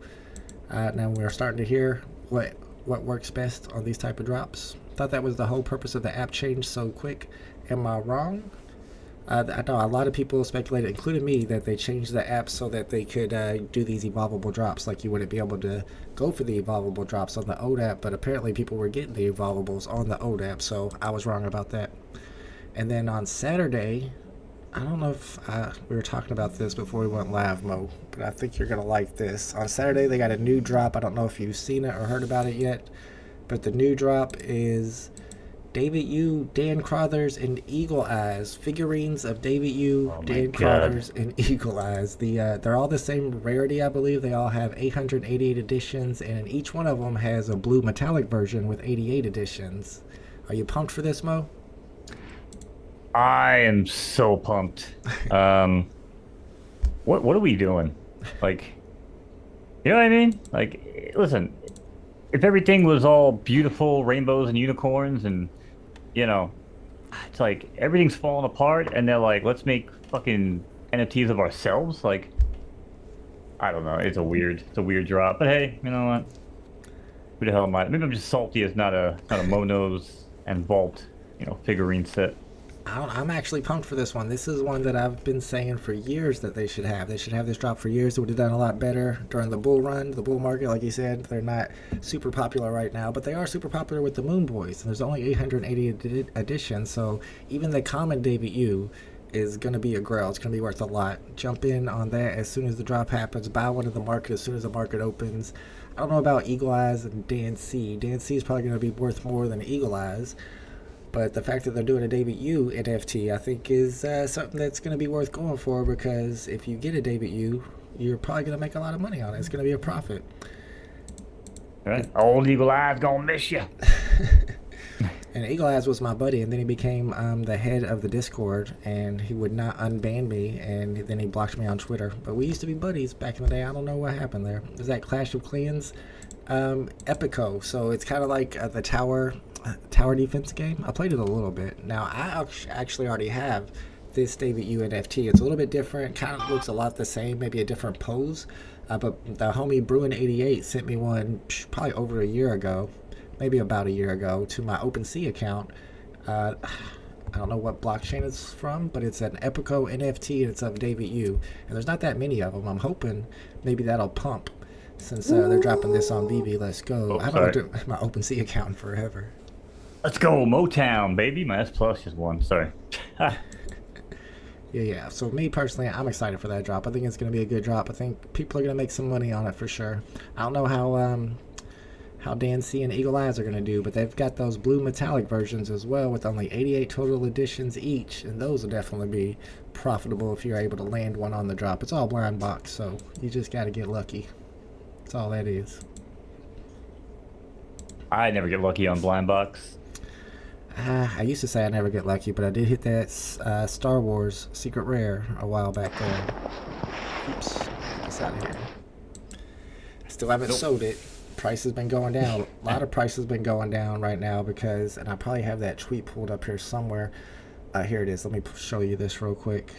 Now we're starting to hear what works best on these type of drops. Thought that was the whole purpose of the app change so quick. Am I wrong? I know a lot of people speculated, including me, that they changed the app so that they could do these evolvable drops. Like you wouldn't be able to go for the evolvable drops on the old app, but apparently people were getting the evolvables on the old app, so I was wrong about that. And then on Saturday, I don't know if we were talking about this before we went live, Mo, but I think you're going to like this. On Saturday, they got a new drop. I don't know if you've seen it or heard about it yet, but the new drop is David Yu, Dan Crothers, and Eagle Eyes. Figurines of David Yu, Dan Crothers, and Eagle Eyes. They're all the same rarity, I believe. They all have 888 editions, and each one of them has a blue metallic version with 88 editions. Are you pumped for this, Mo? I am so pumped. What are we doing? Like, you know what I mean? Like, listen, if everything was all beautiful rainbows and unicorns and, you know, it's like everything's falling apart and they're like, let's make fucking NFTs of ourselves. Like, I don't know. It's a weird drop. But hey, you know what? Who the hell am I? Maybe I'm just salty as not a MoKnowz and Vault, you know, figurine set. I'm actually pumped for this one. This is one that I've been saying for years that they should have. They should have this drop for years. They would have done a lot better during the bull run, the bull market. Like you said, they're not super popular right now, but they are super popular with the Moon Boys. And there's only 880 editions, so even the common David Yu is going to be a grail. It's going to be worth a lot. Jump in on that as soon as the drop happens. Buy one in the market as soon as the market opens. I don't know about Eagle Eyes and Dan C. Dan C is probably going to be worth more than Eagle Eyes. But the fact that they're doing a David Yu NFT, I think, is something that's going to be worth going for, because if you get a David Yu, you're probably going to make a lot of money on it. It's going to be a profit. Right. Old Eagle Eyes going to miss you. And Eagle Eyes was my buddy, and then he became the head of the Discord, and he would not unban me, and then he blocked me on Twitter. But we used to be buddies back in the day. I don't know what happened there. Is that Clash of Clans? Epico. So it's kind of like the tower defense game. I played it a little bit. Now I actually already have this David Yu NFT. It's a little bit different, kind of looks a lot the same, maybe a different pose, but the homie Bruin88 sent me one probably over a year ago, maybe about a year ago, to my OpenSea account. I don't know what blockchain it's from, but it's an Epico NFT and it's of David Yu, and there's not that many of them. I'm hoping maybe that'll pump since they're dropping this on VeVe. Let's go. I haven't looked at my OpenSea account in forever. Let's go, Motown, baby. My S Plus just won. Sorry. Yeah. So me personally, I'm excited for that drop. I think it's going to be a good drop. I think people are going to make some money on it for sure. I don't know how Dan C and Eagle Eyes are going to do, but they've got those blue metallic versions as well with only 88 total editions each, and those will definitely be profitable if you're able to land one on the drop. It's all blind box, so you just got to get lucky. That's all that is. I never get lucky on blind box. I used to say I never get lucky, but I did hit that Star Wars Secret Rare a while back there. Oops, get this out of here. I still haven't sold it. Price has been going down. A lot of price has been going down right now because, and I probably have that tweet pulled up here somewhere. Here it is. Let me show you this real quick.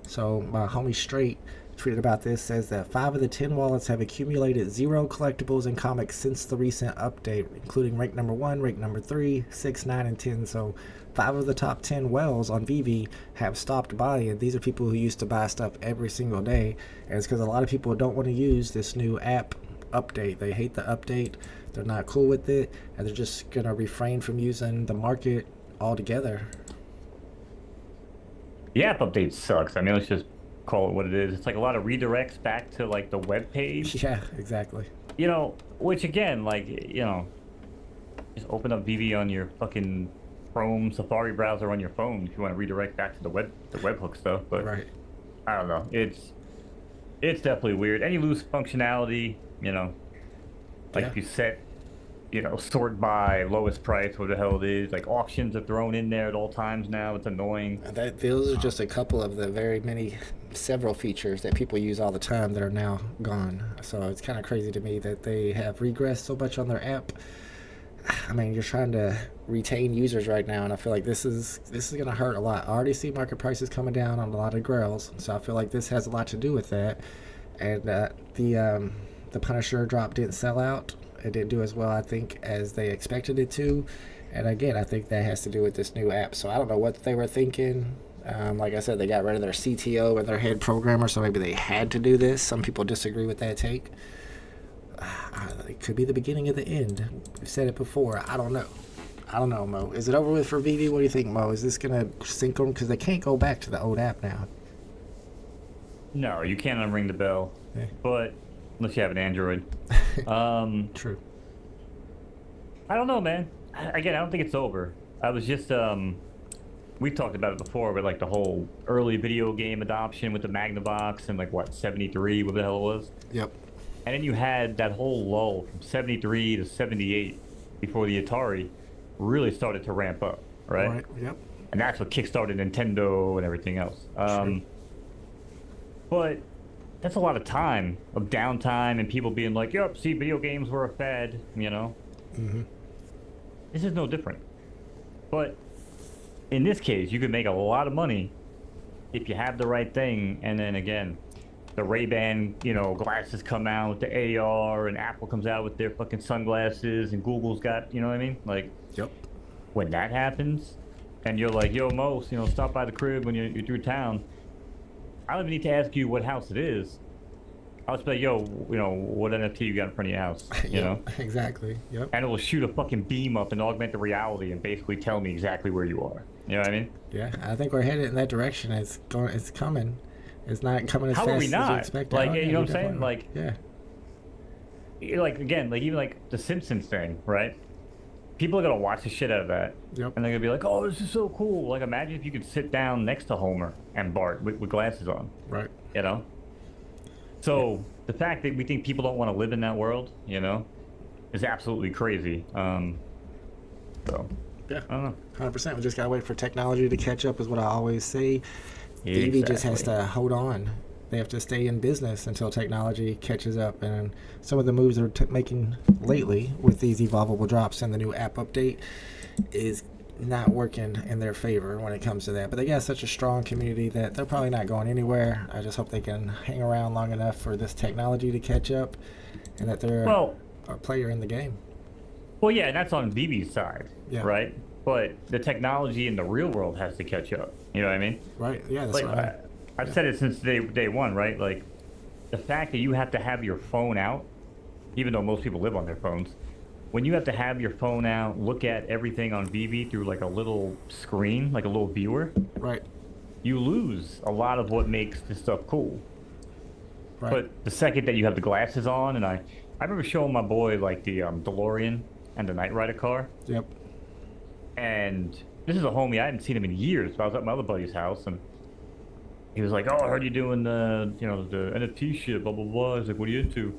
So my homie Straight tweeted about this, says that 5 of the 10 wallets have accumulated 0 collectibles and comics since the recent update, including rank number 1, rank number 3, 6, 9, and 10. So 5 of the top 10 whales on VeVe have stopped buying. These are people who used to buy stuff every single day, and it's because a lot of people don't want to use this new app update. They hate the update, they're not cool with it, and they're just gonna refrain from using the market altogether. The app update sucks. I mean, let's just call it what it is. It's like a lot of redirects back to like the web page. Yeah, exactly. You know, which again, like, you know, just open up VeVe on your fucking Chrome Safari browser on your phone if you want to redirect back to the webhook stuff. But right. I don't know. It's definitely weird. Any loose functionality, you know, like if you set, you know, sort by lowest price, what the hell it is, like auctions are thrown in there at all times now. It's annoying. Those are just a couple of the very many, several features that people use all the time that are now gone. So it's kind of crazy to me that they have regressed so much on their app. I mean, you're trying to retain users right now, and I feel like this is going to hurt a lot. I already see market prices coming down on a lot of grails, so I feel like this has a lot to do with that. And the Punisher drop didn't sell out. It didn't do as well, I think, as they expected it to. And again, I think that has to do with this new app. So I don't know what they were thinking. Like I said, they got rid of their CTO and their head programmer, so maybe they had to do this. Some people disagree with that take. It could be the beginning of the end. We've said it before. I don't know. I don't know, Mo. Is it over with for VeVe? What do you think, Mo? Is this going to sink them? Because they can't go back to the old app now. No, you can't unring the bell. Yeah. But unless you have an Android. True. I don't know, man. again, I don't think it's over. I was just we talked about it before, but like the whole early video game adoption with the Magnavox and like what 73, what the hell it was. Yep. And then you had that whole lull from 73 to 78 before the Atari really started to ramp up, right? Right. Yep. And that's what kickstarted Nintendo and everything else. Sure. But that's a lot of time of downtime and people being like, "Yep, see, video games were a fad," you know. Mm-hmm. This is no different. But in this case, you could make a lot of money if you have the right thing. And then again, the Ray-Ban, you know, glasses come out, the AR, and Apple comes out with their fucking sunglasses, and Google's got, you know what I mean? Like, Yep. when that happens, and you're like, "Yo, Mo, you know, stop by the crib when you're through town," I don't even need to ask you what house it is. I'll just be like, "Yo, you know, what NFT you got in front of your house?" You know? Exactly. Yep. And it will shoot a fucking beam up and augmented reality and basically tell me exactly where you are. You know what I mean? Yeah, I think we're headed in that direction. It's going. It's coming. It's not coming as How fast are we as not? you expect. Like, Oh, you yeah, know we what I'm saying? definitely are. Like, yeah. like again, like even like the Simpsons thing, right? People are gonna watch the shit out of that, Yep. and they're gonna be like, "Oh, this is so cool!" Like, imagine if you could sit down next to Homer and Bart with glasses on, Right. you know? So the fact that we think people don't want to live in that world, you know, is absolutely crazy. So Yeah. I don't know. 100%. We just gotta wait for technology to catch up, is what I always say. VeVe just has to hold on. They have to stay in business until technology catches up. And some of the moves they're making lately with these evolvable drops and the new app update is not working in their favor when it comes to that. But they got such a strong community that they're probably not going anywhere. I just hope they can hang around long enough for this technology to catch up, and that they're a player in the game. Well, yeah, and that's on VeVe's side, Yeah. right? But the technology in the real world has to catch up. You know what I mean? Right. Yeah, that's Like, right. I've said it since day one, right? Like, the fact that you have to have your phone out, even though most people live on their phones, when you have to have your phone out, look at everything on VeVe through like a little screen, like a little viewer, Right. you lose a lot of what makes this stuff cool. Right. But the second that you have the glasses on, and I remember showing my boy like the DeLorean and the Knight Rider car. Yep. And this is a homie, I hadn't seen him in years, but I was at my other buddy's house, and he was like, "Oh, I heard you doing the, you know, the NFT shit, blah, blah, blah." I was like, "What are you into?"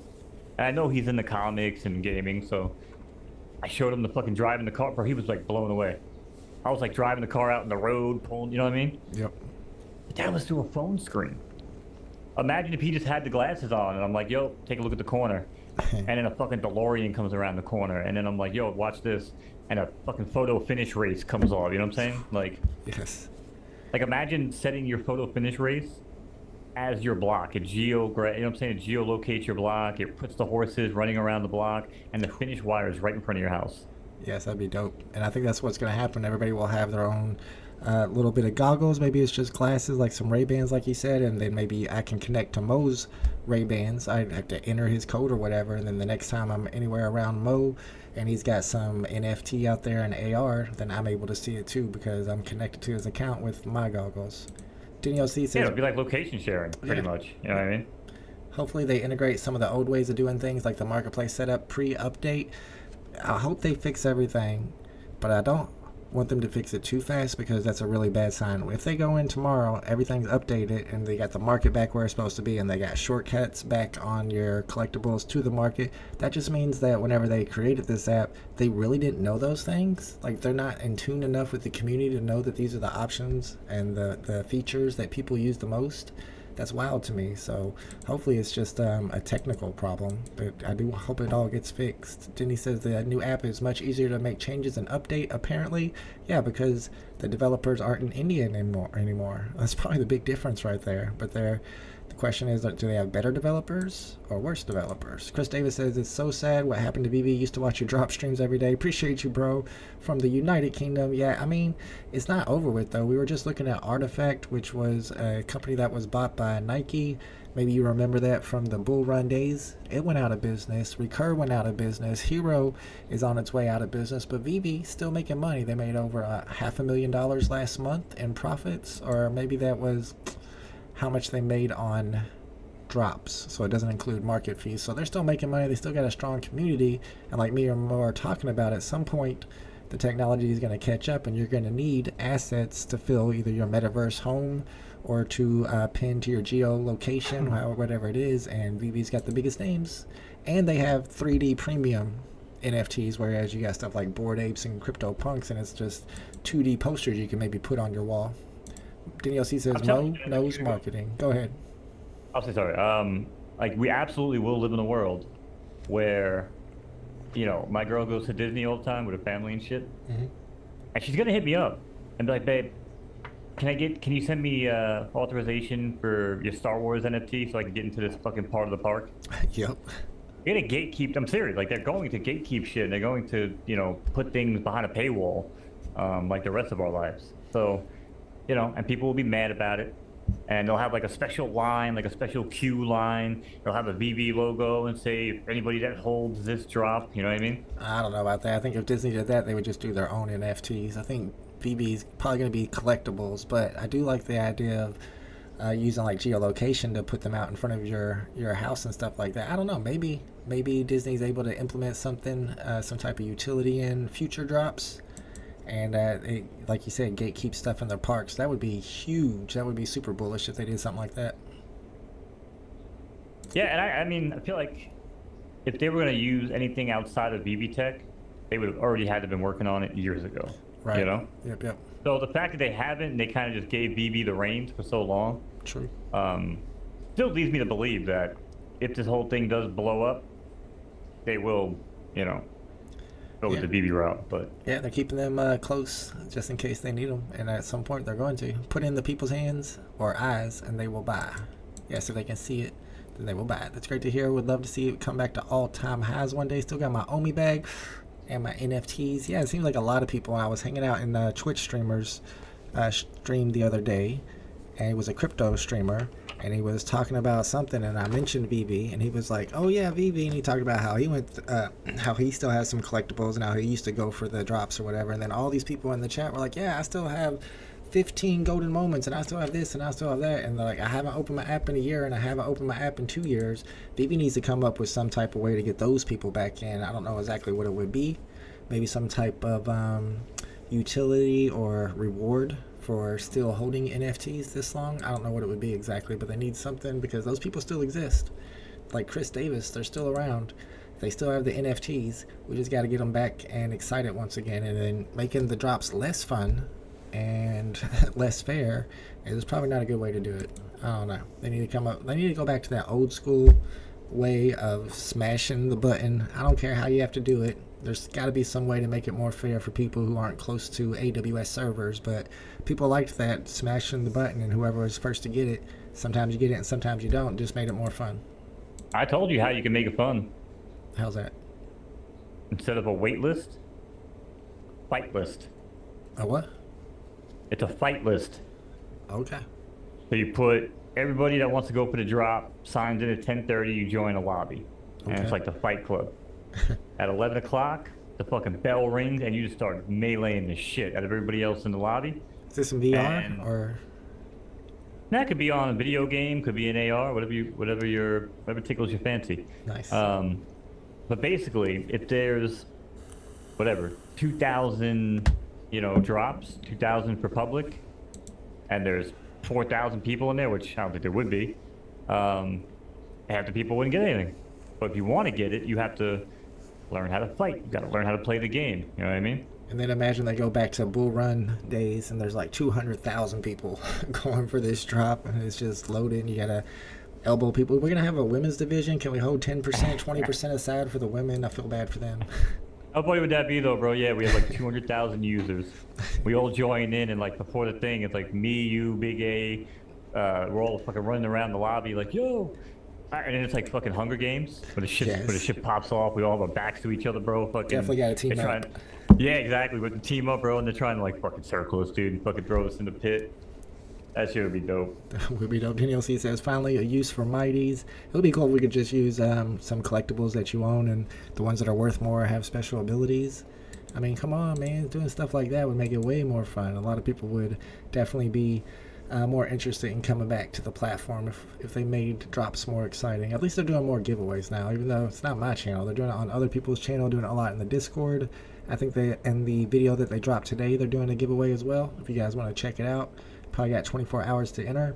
And I know he's into comics and gaming, so I showed him the fucking driving the car, bro. He was like blown away. I was like driving the car out in the road, pulling, you know what I mean? Yep. But that was through a phone screen. Imagine if he just had the glasses on, and I'm like, "Yo, take a look at the corner." And then a fucking DeLorean comes around the corner, and then I'm like, "Yo, watch this." And a fucking photo finish race comes off, you know what I'm saying? Like, Yes. like imagine setting your photo finish race as your block. It you know what I'm saying? It geolocates your block. It puts the horses running around the block, and the finish wire is right in front of your house. Yes, that'd be dope. And I think that's what's going to happen. Everybody will have their own little bit of goggles. Maybe it's just glasses, like some Ray-Bans, like you said, and then maybe I can connect to Mo's Ray-Bans. I have to enter his code or whatever, and then the next time I'm anywhere around Mo and he's got some NFT out there in AR, then I'm able to see it too because I'm connected to his account with my goggles. Daniel C says, Yeah, it'll be like location sharing, pretty much. You know what I mean? hopefully they integrate some of the old ways of doing things, like the marketplace setup pre-update. I hope they fix everything, but I don't want them to fix it too fast because that's a really bad sign. If they go in tomorrow, everything's updated, and they got the market back where it's supposed to be, and they got shortcuts back on your collectibles to the market, that just means that whenever they created this app, they really didn't know those things. Like, they're not in tune enough with the community to know that these are the options and the features that people use the most. That's wild to me. So hopefully it's just a technical problem, but I do hope it all gets fixed. Denny says the new app is much easier to make changes and update, apparently. Yeah, because the developers aren't in India anymore. That's probably the big difference right there. But the question is, do they have better developers or worse developers? Chris Davis says, it's so sad what happened to VeVe. Used to watch your drop streams every day. Appreciate you, bro. From the United Kingdom. Yeah, I mean, it's not over with, though. We were just looking at Artifact, which was a company that was bought by Nike. Maybe you remember that from the Bull Run days. It went out of business. Recur went out of business. Hero is on its way out of business. But VeVe still making money. They made over $500,000 last month in profits. Or maybe that was how much they made on drops, so it doesn't include market fees. So they're still making money. They still got a strong community, and like me and Mo are talking about, at some point the technology is going to catch up, and you're going to need assets to fill either your metaverse home or to pin to your geolocation, whatever it is. And VeVe's got the biggest names, and they have 3D premium NFTs, whereas you got stuff like Bored Apes and CryptoPunks, and it's just 2D posters you can maybe put on your wall. Danielle C says, Mo knows marketing. Go ahead. I'll say sorry. Like, we absolutely will live in a world where, you know, my girl goes to Disney all the time with her family and shit, and she's gonna hit me up and be like, babe, can you send me authorization for your Star Wars NFT so I can get into this fucking part of the park? Yep. They're gonna gatekeep. I'm serious. Like, they're going to gatekeep shit. They're going to, you know, put things behind a paywall, like the rest of our lives. So, you know, and people will be mad about it. And they'll have like a special line, like a special queue line. They'll have a VeVe logo and say, anybody that holds this drop, you know what I mean? I don't know about that. I think if Disney did that, they would just do their own NFTs. I think VeVe's probably going to be collectibles, but I do like the idea of using like geolocation to put them out in front of your house and stuff like that. I don't know. Maybe Disney's able to implement something, some type of utility in future drops. And like you said, gatekeep stuff in their parks. That would be huge. That would be super bullish if they did something like that. Yeah, and I mean, I feel like if they were going to use anything outside of VeVe tech, they would have already had to have been working on it years ago. Right. You know? Yep. So the fact that they haven't, they kind of just gave VeVe the reins for so long. True. Still leads me to believe that if this whole thing does blow up, they will, you know, go with the VeVe route. But yeah, they're keeping them close just in case they need them, and at some point they're going to put in the people's hands or eyes, and they will buy. Yes, if they can see it, then they will buy it. That's great to hear. Would love to see it come back to all-time highs one day. Still got my Omi bag and my NFTs. Yeah, it seems like a lot of people. I was hanging out in Twitch streamers stream the other day, and he was a crypto streamer, and he was talking about something, and I mentioned VeVe, and he was like, "Oh yeah, VeVe," and he talked about how he went, how he still has some collectibles, and how he used to go for the drops or whatever. And then all these people in the chat were like, "Yeah, I still have 15 golden moments, and I still have this, and I still have that." And they're like, "I haven't opened my app in a year, and I haven't opened my app in 2 years." VeVe needs to come up with some type of way to get those people back in. I don't know exactly what it would be. Maybe some type of utility or reward for still holding NFTs this long. I don't know what it would be exactly, but they need something because those people still exist. Like Chris Davis, they're still around. They still have the NFTs. We just got to get them back and excited once again, and then making the drops less fun and less fair is probably not a good way to do it. I don't know. They need to come up. They need to go back to that old school way of smashing the button. I don't care how you have to do it. There's got to be some way to make it more fair for people who aren't close to AWS servers, but people liked that, smashing the button, and whoever was first to get it, sometimes you get it and sometimes you don't. Just made it more fun. I told you how you can make it fun. How's that? Instead of a wait list, fight list. A what? It's a fight list. Okay. So you put everybody that wants to go for the drop, signs in at 10:30, you join a lobby. And it's like the fight club. At 11 o'clock, the fucking bell rings, and you just start meleeing the shit out of everybody else in the lobby. Is this in VR or? That could be on a video game, could be an AR, whatever tickles your fancy. Nice. But basically, if there's 2,000, drops, 2,000 for public, and there's 4,000 people in there, which I don't think there would be, half the people wouldn't get anything. But if you want to get it, you have to learn how to fight. You got to learn how to play the game. You know what I mean? And then imagine they go back to Bull Run days, and there's like 200,000 people going for this drop, and it's just loaded. And you gotta elbow people. We're gonna have a women's division. Can we hold 10%, 20% aside for the women? I feel bad for them. How funny would that be, though, bro? Yeah, we have like 200,000 users. We all join in, and like before the thing, it's like me, you, Big A. We're all fucking running around the lobby, like, yo. And then it's like fucking Hunger Games, where the ship pops off. We all have our backs to each other, bro. Fucking definitely got a team up. Yeah, exactly. With the team up, bro, and they're trying to like fucking circle us, dude, and fucking throw us in the pit. That shit would be dope. Would be dope. Daniel C says, finally a use for Mighties. It would be cool if we could just use some collectibles that you own, and the ones that are worth more have special abilities. I mean, come on, man. Doing stuff like that would make it way more fun. A lot of people would definitely be more interested in coming back to the platform if they made drops more exciting. At least they're doing more giveaways now, even though it's not my channel. They're doing it on other people's channel, doing it a lot in the Discord. I think in the video that they dropped today, they're doing a giveaway as well. If you guys want to check it out, probably got 24 hours to enter.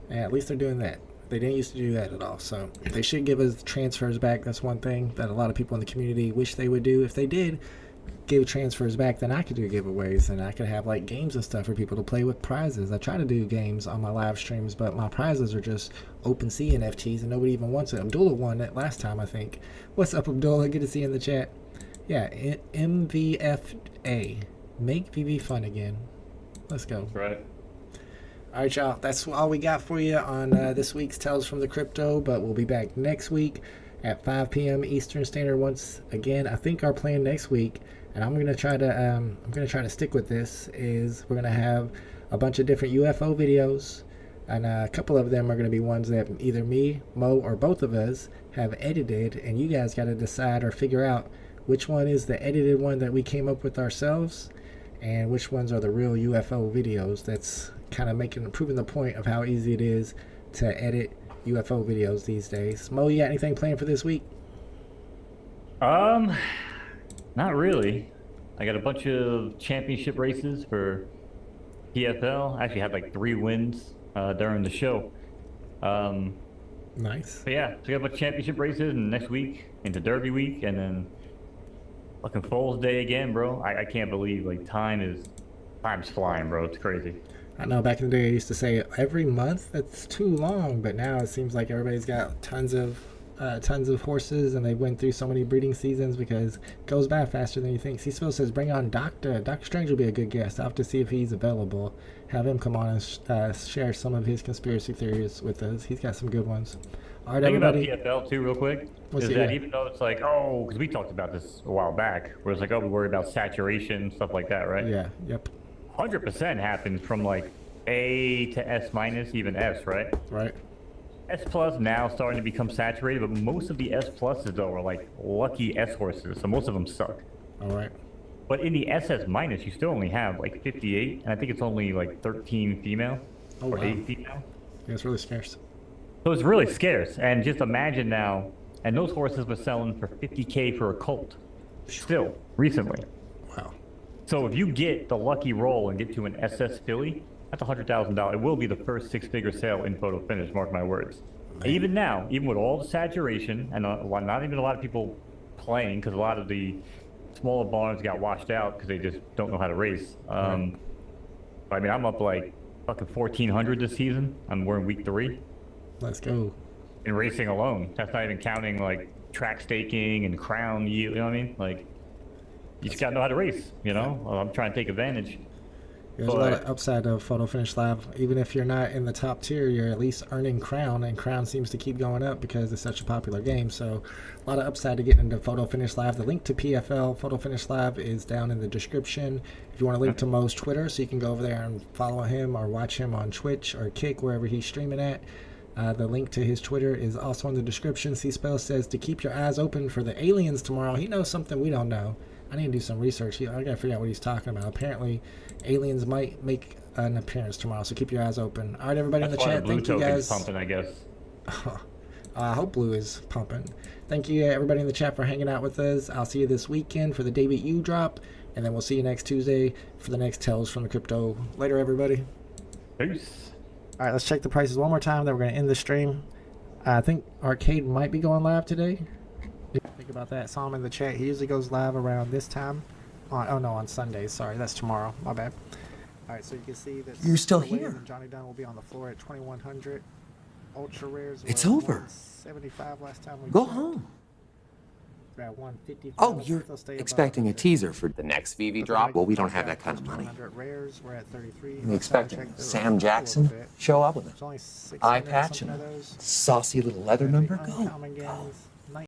And at least they're doing that. They didn't used to do that at all. So they should give us transfers back. That's one thing that a lot of people in the community wish they would do. If they did give transfers back, then I could do giveaways and I could have like games and stuff for people to play with prizes. I try to do games on my live streams, but my prizes are just OpenSea NFTs and nobody even wants it. Abdullah won that last time, I think. What's up, Abdullah? Good to see you in the chat. Yeah, MVFA. Make VeVe fun again. Let's go. That's right. All right, y'all. That's all we got for you on this week's Tales from the Crypto, but we'll be back next week at 5 p.m. Eastern Standard once again. I think our plan next week, and I'm gonna try to stick with this, is we're gonna have a bunch of different UFO videos, and a couple of them are gonna be ones that either me, Mo, or both of us have edited, and you guys got to decide or figure out which one is the edited one that we came up with ourselves, and which ones are the real UFO videos. That's kind of proving the point of how easy it is to edit UFO videos these days. Mo, you got anything planned for this week? Not really. I got a bunch of championship races for PFL. I actually had like 3 wins during the show. Nice. But yeah, so we got a bunch of championship races, and next week into Derby week, and then fucking Fool's Day again, bro. I can't believe like time's flying, bro. It's crazy. I know back in the day I used to say every month that's too long, but now it seems like everybody's got tons of horses and they went through so many breeding seasons because it goes by faster than you think. C-Spill says bring on Dr. Strange will be a good guest. I'll have to see if he's available. Have him come on and share some of his conspiracy theories with us. He's got some good ones. All right, everybody. Thing about PFL too, real quick, is that even though it's like, oh, because we talked about this a while back, where it's like, oh, we worry about saturation, stuff like that, right? Yeah, yep. 100% happens from like A to S minus, even S, right? Right. S plus now starting to become saturated, but most of the S pluses though are like lucky S horses, so most of them suck. All right. But in the SS minus, you still only have like 58, and I think it's only like 13 female or 8 female. Yeah, it's really scarce. So it's really scarce, and just imagine now, and those horses were selling for 50K for a colt, still, recently. Wow. So if you get the lucky roll and get to an SS filly, that's $100,000. It will be the first 6-figure sale in photo finish, mark my words. Man. Even now, even with all the saturation, and not even a lot of people playing, because a lot of the smaller barns got washed out because they just don't know how to race. I mean, I'm up like fucking 1,400 this season. We're in week 3. Let's go. In racing alone. That's not even counting like track staking and crown yield, you know what I mean? Like, you just gotta know how to race, you know? I'm trying to take advantage. There's a lot of upside of Photo Finish Live. Even if you're not in the top tier, you're at least earning crown, and crown seems to keep going up because it's such a popular game. So a lot of upside to getting into Photo Finish Live. The link to PFL Photo Finish Live is down in the description. If you want to link to Mo's Twitter, so you can go over there and follow him or watch him on Twitch or Kick, wherever he's streaming at. The link to his Twitter is also in the description. C-Spell says to keep your eyes open for the aliens tomorrow. He knows something we don't know. I need to do some research. I gotta figure out what he's talking about. Apparently, aliens might make an appearance tomorrow, so keep your eyes open. All right, everybody in the chat, thank you guys. Pumping, I guess. I hope blue is pumping. Thank you, everybody in the chat, for hanging out with us. I'll see you this weekend for the David U drop, and then we'll see you next Tuesday for the next Tales from the Crypto. Later, everybody. Peace. All right, let's check the prices one more time. Then we're gonna end the stream. I think Arcade might be going live today. Think about that. Saw him in the chat. He usually goes live around this time. On Sundays. Sorry, that's tomorrow. My bad. All right, so you can see that you're still here. Johnny Dunn will be on the floor at 2100. Ultra rares. It's over. 75 last time we go home. At 150. Oh, you're expecting a teaser for the next VeVe drop? Well, we don't have that kind of money. Rares, we're at 33. I'm expecting Sam Jackson show up with an eye patch and a saucy little leather number. Go.